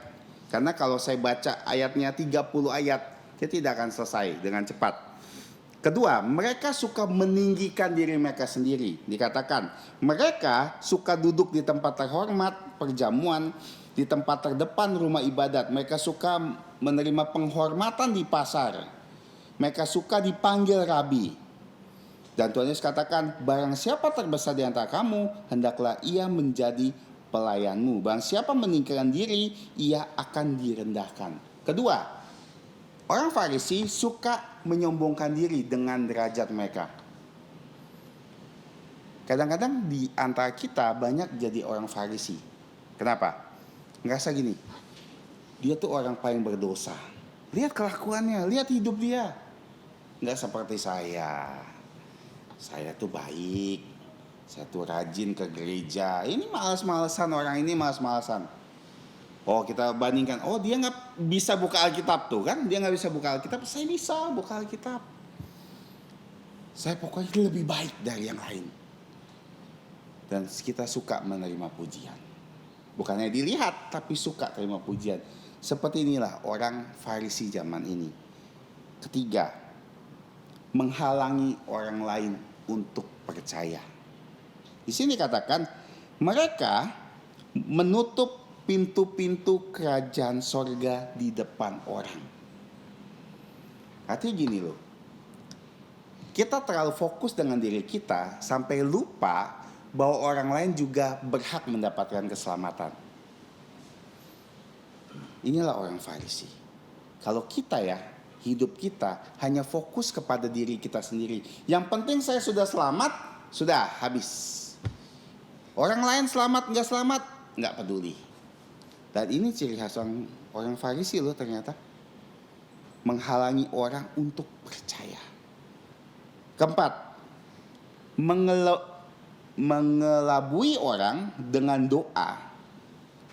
Karena kalau saya baca ayatnya 30 ayat, dia tidak akan selesai dengan cepat. Kedua, mereka suka meninggikan diri mereka sendiri. Dikatakan, mereka suka duduk di tempat terhormat, perjamuan, di tempat terdepan rumah ibadat. Mereka suka menerima penghormatan di pasar. Mereka suka dipanggil rabi. Dan Tuhan Yesus katakan, barang siapa terbesar di antara kamu, hendaklah ia menjadi pelayanmu. Barang siapa meninggikan diri, ia akan direndahkan. Kedua, orang Farisi suka menyombongkan diri dengan derajat mereka. Kadang-kadang di antara kita banyak jadi orang Farisi. Kenapa? Ngerasa gini, dia tuh orang paling berdosa. Lihat kelakuannya, lihat hidup dia. Nggak seperti saya. Saya tuh baik. Saya tuh rajin ke gereja. Ini malas-malasan, orang ini malas-malasan. Oh, kita bandingkan, oh dia nggak bisa buka Alkitab tuh kan, dia nggak bisa buka Alkitab, saya bisa buka Alkitab. Saya pokoknya lebih baik dari yang lain. Dan kita suka menerima pujian. Bukannya dilihat, tapi suka terima pujian. Seperti inilah orang Farisi zaman ini. Ketiga, menghalangi orang lain untuk percaya. Di sini katakan, mereka menutup pintu-pintu kerajaan sorga di depan orang. Artinya gini loh, kita terlalu fokus dengan diri kita sampai lupa bahwa orang lain juga berhak mendapatkan keselamatan. Inilah orang Farisi. Kalau kita ya, hidup kita hanya fokus kepada diri kita sendiri. Yang penting saya sudah selamat, sudah habis. Orang lain selamat nggak selamat, nggak peduli. Dan ini ciri khas orang Farisi loh ternyata. Menghalangi orang untuk percaya. Keempat, mengelabui orang dengan doa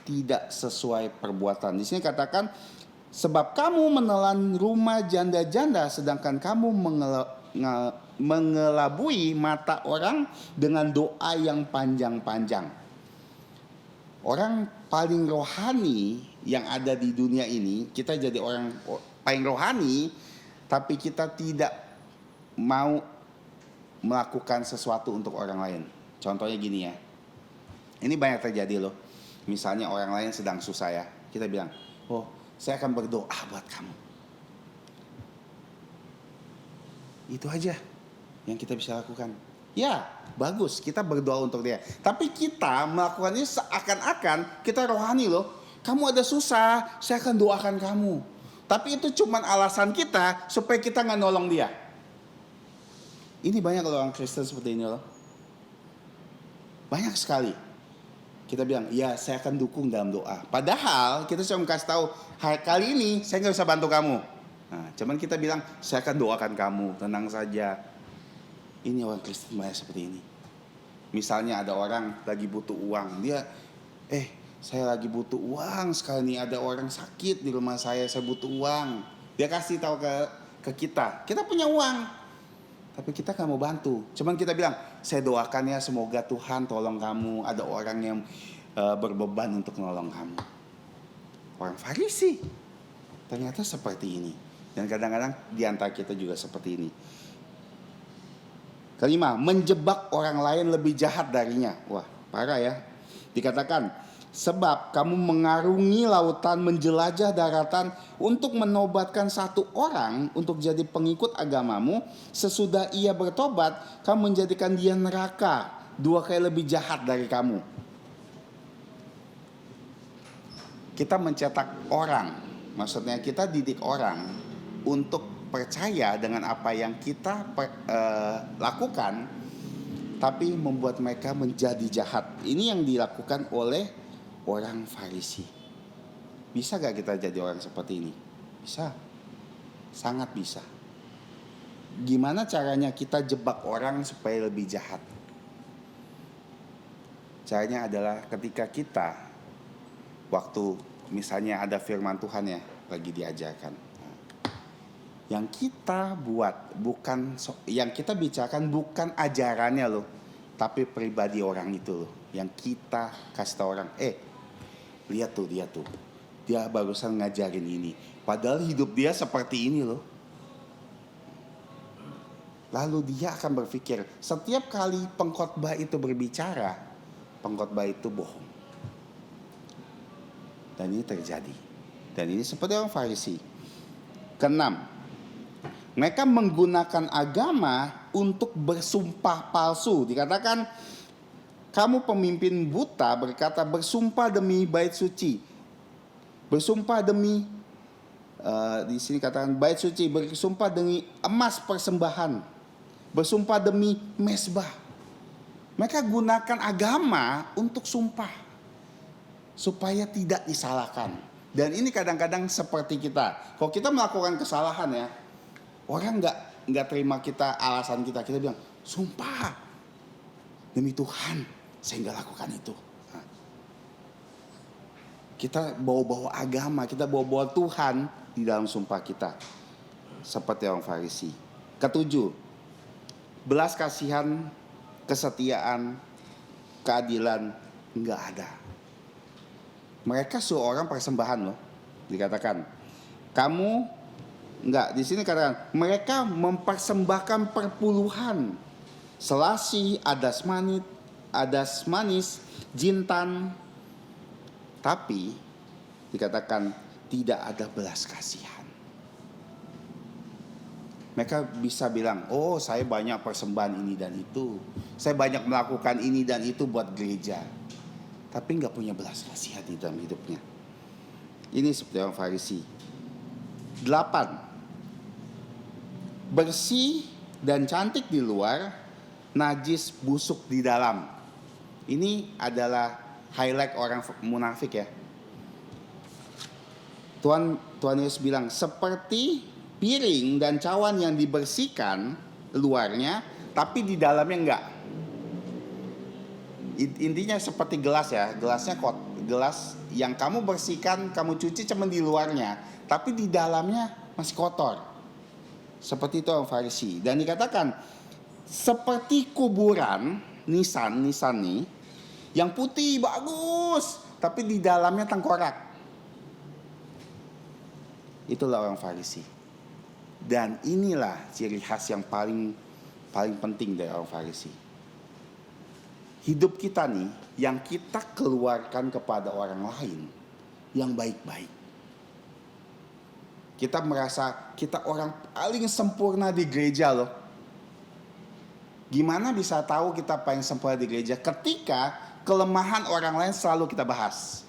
tidak sesuai perbuatan. Di sini katakan, sebab kamu menelan rumah janda-janda sedangkan kamu mengelabui mata orang dengan doa yang panjang-panjang. Orang paling rohani yang ada di dunia ini, kita jadi orang paling rohani, tapi kita tidak mau melakukan sesuatu untuk orang lain. Contohnya gini ya, ini banyak terjadi loh. Misalnya orang lain sedang susah ya, kita bilang, oh saya akan berdoa buat kamu. Itu aja yang kita bisa lakukan. Ya, bagus, kita berdoa untuk dia. Tapi kita melakukannya seakan-akan kita rohani loh. Kamu ada susah, saya akan doakan kamu. Tapi itu cuma alasan kita supaya kita nggak nolong dia. Ini banyak loh orang Kristen seperti ini loh. Banyak sekali. Kita bilang, ya saya akan dukung dalam doa. Padahal kita cuma kasih tahu, kali ini saya nggak bisa bantu kamu. Nah, cuman kita bilang, saya akan doakan kamu, tenang saja. Ini orang Kristen banyak seperti ini. Misalnya ada orang lagi butuh uang, dia, saya lagi butuh uang sekali nih, ada orang sakit di rumah saya butuh uang. Dia kasih tahu ke kita punya uang, tapi kita nggak mau bantu. Cuman kita bilang, saya doakan ya semoga Tuhan tolong kamu, ada orang yang berbeban untuk nolong kamu. Orang Farisi ternyata seperti ini, dan kadang-kadang di antara kita juga seperti ini. Kelima, menjebak orang lain lebih jahat darinya. Wah, parah ya. Dikatakan, sebab kamu mengarungi lautan, menjelajah daratan untuk menobatkan satu orang untuk jadi pengikut agamamu. Sesudah ia bertobat, kamu menjadikan dia neraka, 2 kali lebih jahat dari kamu. Kita mencetak orang, maksudnya kita didik orang untuk percaya dengan apa yang kita lakukan, tapi membuat mereka menjadi jahat. Ini yang dilakukan oleh orang Farisi. Bisa gak kita jadi orang seperti ini? Bisa, sangat bisa. Gimana caranya kita jebak orang supaya lebih jahat? Caranya adalah ketika kita waktu misalnya ada firman Tuhan ya lagi diajarkan. Yang kita buat bukan yang kita bicarakan bukan ajarannya loh, tapi pribadi orang itu loh. Yang kita kasih tahu orang, lihat tuh dia barusan ngajarin ini, padahal hidup dia seperti ini loh. Lalu dia akan berpikir setiap kali pengkhotbah itu berbicara, pengkhotbah itu bohong. Dan ini terjadi. Dan ini seperti orang Farisi. Keenam, mereka menggunakan agama untuk bersumpah palsu. Dikatakan, kamu pemimpin buta berkata bersumpah demi bait suci. Bersumpah demi, di sini katakan bait suci, bersumpah demi emas persembahan. Bersumpah demi mezbah. Mereka gunakan agama untuk sumpah. Supaya tidak disalahkan. Dan ini kadang-kadang seperti kita. Kalau kita melakukan kesalahan ya, orang nggak terima kita alasan kita bilang sumpah demi Tuhan saya nggak lakukan itu. Nah, kita bawa-bawa agama, kita bawa-bawa Tuhan di dalam sumpah kita seperti orang Farisi. Ketujuh, belas kasihan, kesetiaan, keadilan nggak ada. Mereka suruh orang persembahan loh, dikatakan kamu enggak, di sini katakan mereka mempersembahkan perpuluhan, selasi, adas manis, jintan, tapi dikatakan tidak ada belas kasihan. Mereka bisa bilang, oh saya banyak persembahan ini dan itu, saya banyak melakukan ini dan itu buat gereja, tapi nggak punya belas kasihan di dalam hidupnya. Ini seperti orang Farisi. 8. Bersih dan cantik di luar, najis busuk di dalam. Ini adalah highlight orang munafik ya. Tuhan Yesus bilang seperti piring dan cawan yang dibersihkan luarnya, tapi di dalamnya enggak. Intinya seperti gelas ya, gelas yang kamu bersihkan, kamu cuci cuma di luarnya, tapi di dalamnya masih kotor. Seperti itu orang Farisi. Dan dikatakan seperti kuburan nisan nih, yang putih bagus, tapi di dalamnya tengkorak. Itulah orang Farisi. Dan inilah ciri khas yang paling penting dari orang Farisi. Hidup kita nih, yang kita keluarkan kepada orang lain, yang baik-baik. Kita merasa kita orang paling sempurna di gereja loh. Gimana bisa tahu kita paling sempurna di gereja? Ketika kelemahan orang lain selalu kita bahas.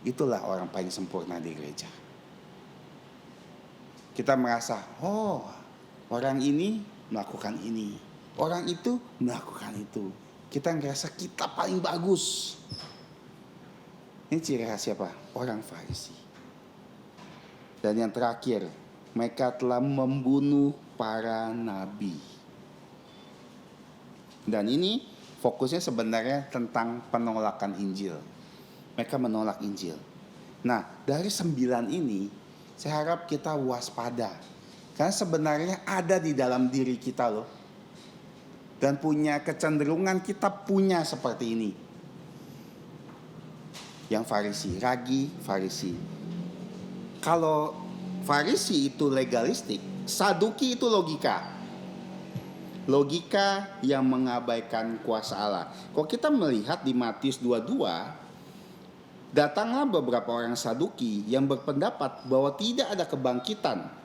Itulah orang paling sempurna di gereja. Kita merasa, oh orang ini melakukan ini, orang itu melakukan itu. Kita ngerasa kita paling bagus. Ini ciri khas siapa? Orang Farisi. Dan yang terakhir, mereka telah membunuh para nabi. Dan ini fokusnya sebenarnya tentang penolakan Injil. Mereka menolak Injil. Nah, dari 9 ini, saya harap kita waspada. Karena sebenarnya ada di dalam diri kita loh. Dan punya kecenderungan kita punya seperti ini. Yang Farisi, ragi Farisi. Kalau Farisi itu legalistik, Saduki itu logika. Logika yang mengabaikan kuasa Allah. Kalau kita melihat di Matius 22, datanglah beberapa orang Saduki yang berpendapat bahwa tidak ada kebangkitan.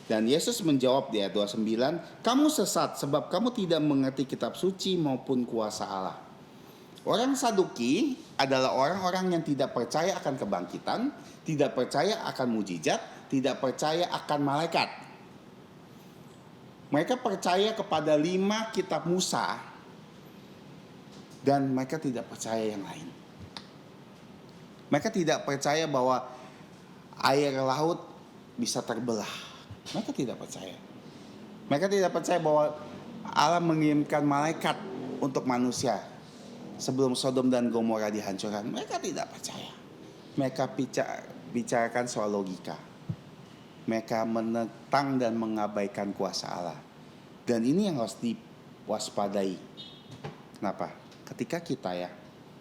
Dan Yesus menjawab di ayat 29, kamu sesat sebab kamu tidak mengerti kitab suci maupun kuasa Allah. Orang Saduki adalah orang-orang yang tidak percaya akan kebangkitan, tidak percaya akan mujizat, tidak percaya akan malaikat. Mereka percaya kepada 5 kitab Musa dan mereka tidak percaya yang lain. Mereka tidak percaya bahwa air laut bisa terbelah. Mereka tidak percaya. Mereka tidak percaya bahwa Allah mengirimkan malaikat untuk manusia sebelum Sodom dan Gomora dihancurkan. Mereka tidak percaya. Mereka bicarakan soal logika. Mereka menentang dan mengabaikan kuasa Allah. Dan ini yang harus diwaspadai. Kenapa? Ketika kita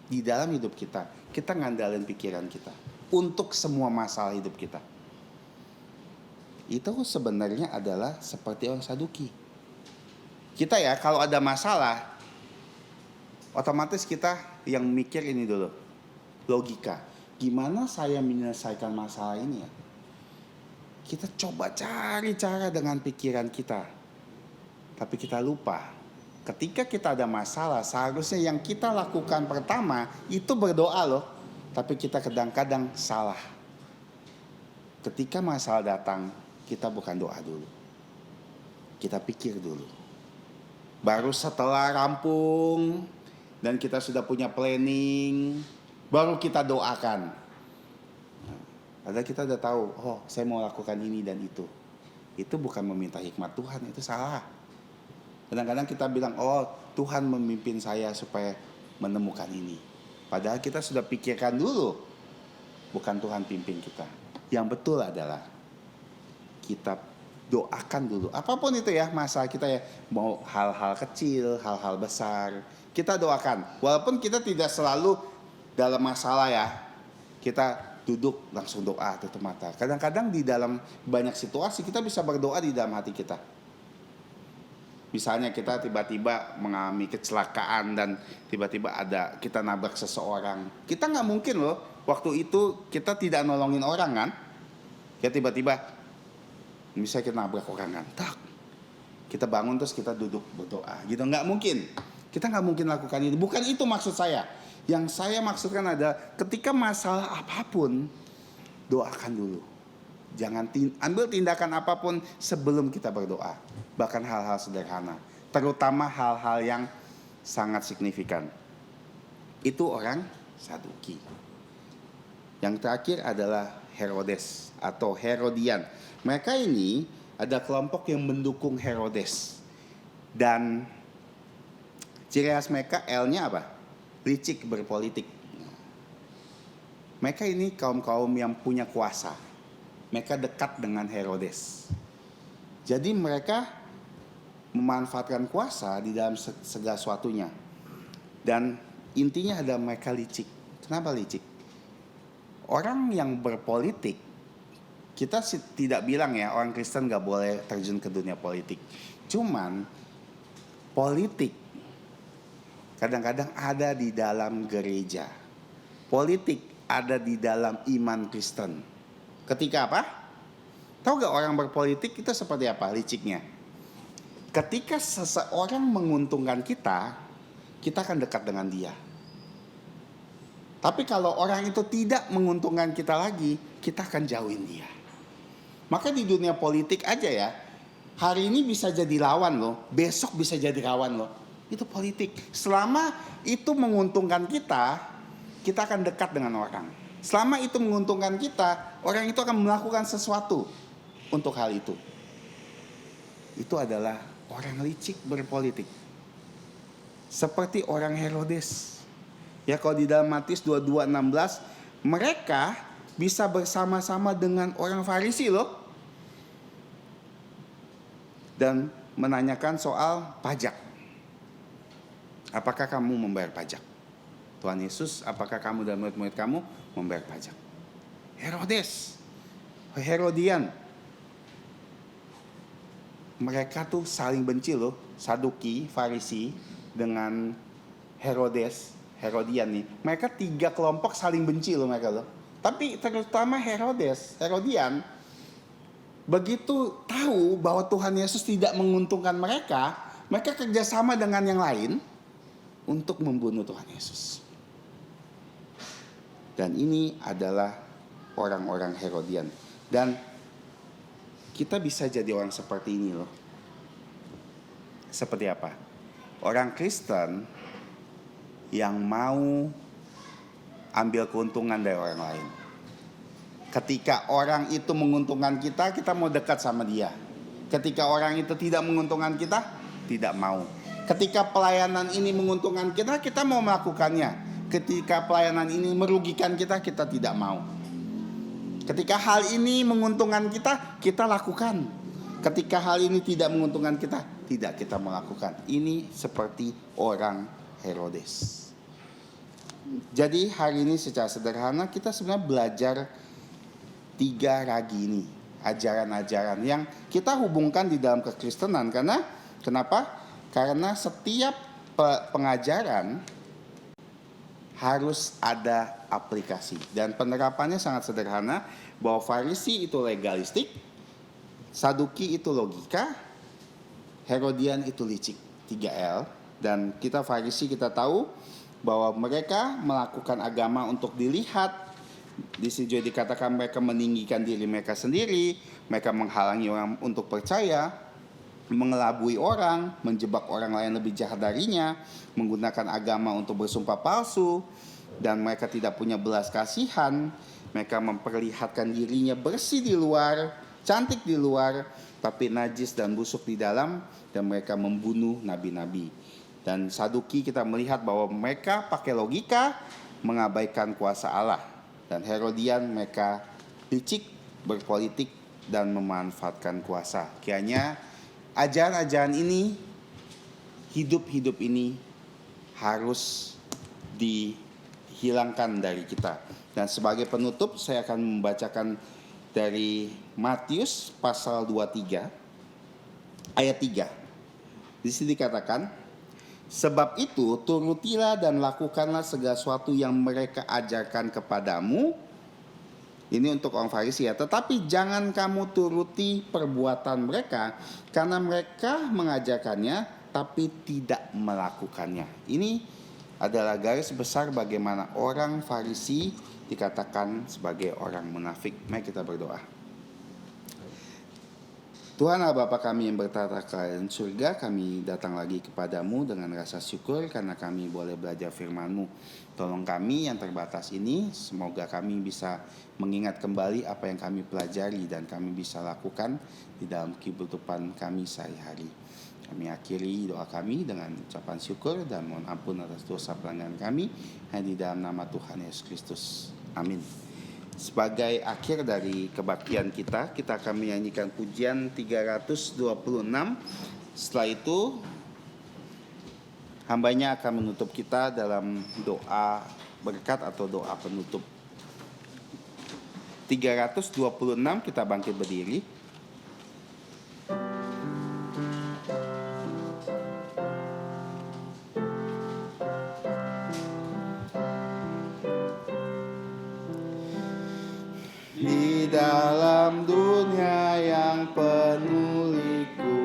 di dalam hidup kita ngandalin pikiran kita untuk semua masalah hidup kita. Itu sebenarnya adalah seperti orang Saduki. Kita kalau ada masalah, otomatis kita yang mikir ini dulu. Logika. Gimana saya menyelesaikan masalah ini ya? Kita coba cari cara dengan pikiran kita. Tapi kita lupa. Ketika kita ada masalah, seharusnya yang kita lakukan pertama itu berdoa loh. Tapi kita kadang-kadang salah. Ketika masalah datang, kita bukan doa dulu. Kita pikir dulu. Baru setelah rampung dan kita sudah punya planning, baru kita doakan. Padahal kita udah tahu, saya mau lakukan ini dan itu. Itu bukan meminta hikmat Tuhan, itu salah. Kadang-kadang kita bilang, Tuhan memimpin saya supaya menemukan ini. Padahal kita sudah pikirkan dulu, bukan Tuhan pimpin kita. Yang betul adalah kita doakan dulu. Apapun itu masalah kita mau hal-hal kecil, hal-hal besar, kita doakan. Walaupun kita tidak selalu dalam masalah kita duduk langsung doa tutup mata. Kadang-kadang di dalam banyak situasi kita bisa berdoa di dalam hati kita. Misalnya kita tiba-tiba mengalami kecelakaan dan tiba-tiba kita nabrak seseorang. Kita nggak mungkin loh waktu itu kita tidak nolongin orang kan. Ya tiba-tiba misalnya kita nabrak orang kan. Kita bangun terus kita duduk berdoa gitu. Nggak mungkin. Kita nggak mungkin lakukan itu. Bukan itu maksud saya. Yang saya maksudkan adalah ketika masalah apapun, doakan dulu. Jangan ambil tindakan apapun sebelum kita berdoa. Bahkan hal-hal sederhana. Terutama hal-hal yang sangat signifikan. Itu orang Saduki. Yang terakhir adalah Herodes atau Herodian. Mereka ini ada kelompok yang mendukung Herodes. Dan ciri khas mereka L-nya apa? Licik berpolitik. Mereka ini kaum-kaum yang punya kuasa. Mereka dekat dengan Herodes. Jadi mereka memanfaatkan kuasa di dalam segala sesuatunya. Dan intinya ada mereka licik. Kenapa licik? Orang yang berpolitik, kita tidak bilang orang Kristen gak boleh terjun ke dunia politik. Cuman politik kadang-kadang ada di dalam gereja. Politik ada di dalam iman Kristen. Ketika apa? Tahu gak orang berpolitik itu seperti apa liciknya? Ketika seseorang menguntungkan kita akan dekat dengan dia. Tapi kalau orang itu tidak menguntungkan kita lagi, kita akan jauhin dia. Maka di dunia politik aja hari ini bisa jadi lawan loh, besok bisa jadi kawan loh. Itu politik. Selama itu menguntungkan kita akan dekat dengan orang. Selama itu menguntungkan kita, orang itu akan melakukan sesuatu untuk hal itu. Itu adalah orang licik berpolitik. Seperti orang Herodes. Kalau di dalam Matius 22:16, mereka bisa bersama-sama dengan orang Farisi loh. Dan menanyakan soal pajak. Apakah kamu membayar pajak? Tuhan Yesus, apakah kamu dan murid-murid kamu membayar pajak? Herodes, Herodian. Mereka tuh saling benci loh. Saduki, Farisi dengan Herodes, Herodian nih. Mereka 3 kelompok saling benci loh mereka loh. Tapi terutama Herodian, begitu tahu bahwa Tuhan Yesus tidak menguntungkan mereka kerjasama dengan yang lain untuk membunuh Tuhan Yesus. Dan ini adalah orang-orang Herodian. Dan kita bisa jadi orang seperti ini loh. Seperti apa? Orang Kristen yang mau ambil keuntungan dari orang lain. Ketika orang itu menguntungkan kita mau dekat sama dia. Ketika orang itu tidak menguntungkan kita, tidak mau. Ketika pelayanan ini menguntungkan kita, kita mau melakukannya. Ketika pelayanan ini merugikan kita, kita tidak mau. Ketika hal ini menguntungkan kita, kita lakukan. Ketika hal ini tidak menguntungkan kita, tidak kita melakukan. Ini seperti orang Herodes. Jadi hari ini secara sederhana kita sebenarnya belajar 3 ragi ini, ajaran-ajaran yang kita hubungkan di dalam kekristenan. Karena kenapa? Karena setiap pengajaran harus ada aplikasi, dan penerapannya sangat sederhana. Bahwa Farisi itu legalistik, Saduki itu logika, Herodian itu licik, 3L. Dan kita Farisi kita tahu bahwa mereka melakukan agama untuk dilihat. Di sini juga dikatakan mereka meninggikan diri mereka sendiri, mereka menghalangi orang untuk percaya, mengelabui orang, menjebak orang lain lebih jahat darinya, menggunakan agama untuk bersumpah palsu, dan mereka tidak punya belas kasihan. Mereka memperlihatkan dirinya bersih di luar, cantik di luar, tapi najis dan busuk di dalam, dan mereka membunuh nabi-nabi. Dan Saduki kita melihat bahwa mereka pakai logika, mengabaikan kuasa Allah. Dan Herodian mereka licik, berpolitik, dan memanfaatkan kuasa. Kiranya ajaran-ajaran ini, hidup-hidup ini harus dihilangkan dari kita. Dan sebagai penutup saya akan membacakan dari Matius pasal 23 ayat 3. Di sini dikatakan, sebab itu turutilah dan lakukanlah segala sesuatu yang mereka ajarkan kepadamu. Ini untuk orang Farisi ya. Tetapi jangan kamu turuti perbuatan mereka, karena mereka mengajarkannya tapi tidak melakukannya. Ini adalah garis besar bagaimana orang Farisi dikatakan sebagai orang munafik. Mari kita berdoa. Tuhan Allah Bapa kami yang bertata di surga, kami datang lagi kepadamu dengan rasa syukur karena kami boleh belajar firman-Mu. Tolong kami yang terbatas ini, semoga kami bisa mengingat kembali apa yang kami pelajari dan kami bisa lakukan di dalam kehidupan kami sehari-hari. Kami akhiri doa kami dengan ucapan syukur dan mohon ampun atas dosa pelanggaran kami, hanya di dalam nama Tuhan Yesus Kristus. Amin. Sebagai akhir dari kebaktian kita akan menyanyikan pujian 326. Setelah itu hambanya akan menutup kita dalam doa berkat atau doa penutup. 326 kita bangkit berdiri. Di dalam dunia yang penuh liku,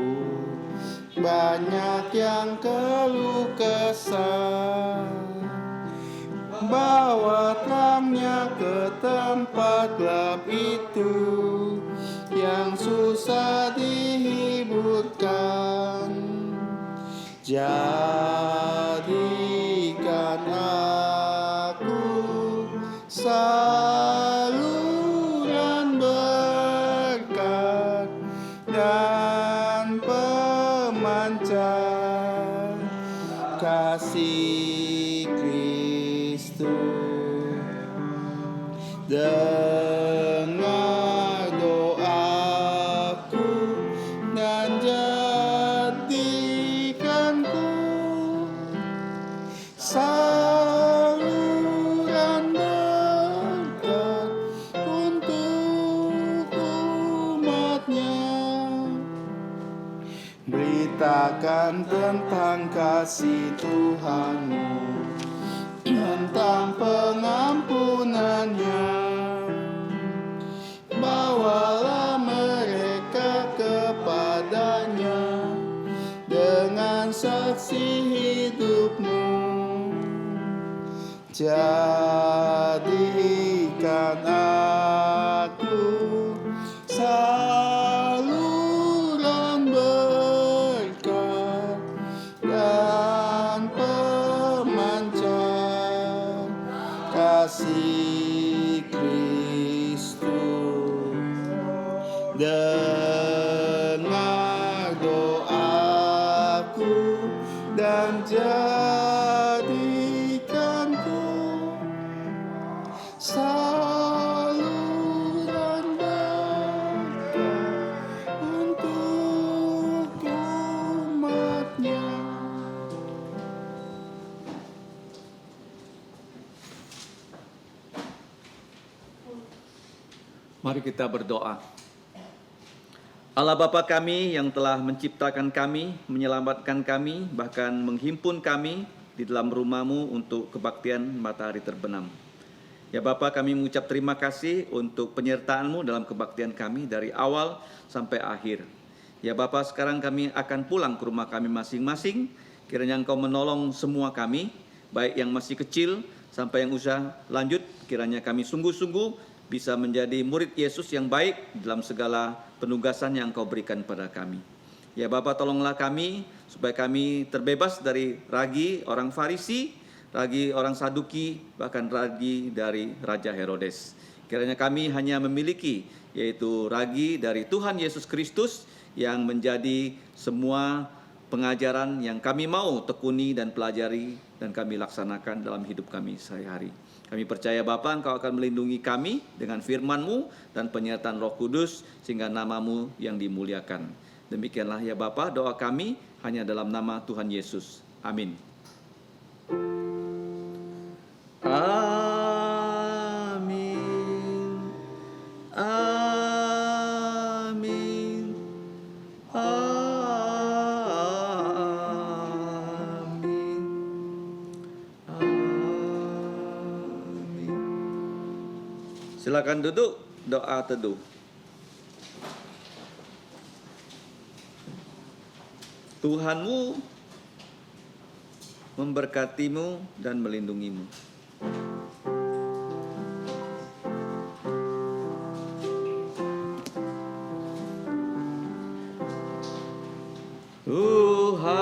banyak yang keluh kesah. Bawa terangnya ke tempat gelap itu, yang susah dihiburkan. Jadikan aku saluran berkat dan pemancar kasih Kristus. Dengar doaku dan jadikanku saluran berkat untuk umatnya. Beritakan tentang kasih Tuhanmu, tentang pengampunannya. Bawalah mereka kepadanya dengan saksi hidupmu. Jadikan aku saluran berkat dan pemancar kasih Kristus. Dengar dan jadikanku saluran berkah untuk umat-Nya. Mari kita berdoa. Allah Bapa kami yang telah menciptakan kami, menyelamatkan kami, bahkan menghimpun kami di dalam rumah-Mu untuk kebaktian matahari terbenam. Ya Bapa, kami mengucap terima kasih untuk penyertaan-Mu dalam kebaktian kami dari awal sampai akhir. Ya Bapa, sekarang kami akan pulang ke rumah kami masing-masing. Kiranya Engkau menolong semua kami, baik yang masih kecil sampai yang usia lanjut. Kiranya kami sungguh-sungguh bisa menjadi murid Yesus yang baik dalam segala penugasan yang Engkau berikan pada kami. Ya Bapa, tolonglah kami supaya kami terbebas dari ragi orang Farisi, ragi orang Saduki, bahkan ragi dari Raja Herodes. Kiranya kami hanya memiliki yaitu ragi dari Tuhan Yesus Kristus yang menjadi semua pengajaran yang kami mau tekuni dan pelajari dan kami laksanakan dalam hidup kami sehari-hari. Kami percaya Bapa, Engkau akan melindungi kami dengan firman-Mu dan penyertaan Roh Kudus sehingga nama-Mu yang dimuliakan. Demikianlah ya Bapa, doa kami hanya dalam nama Tuhan Yesus. Amin. Amin. Amin. Amin. Amin. Silakan duduk, doa teduh. Tuhanmu memberkatimu dan melindungimu. Tuhan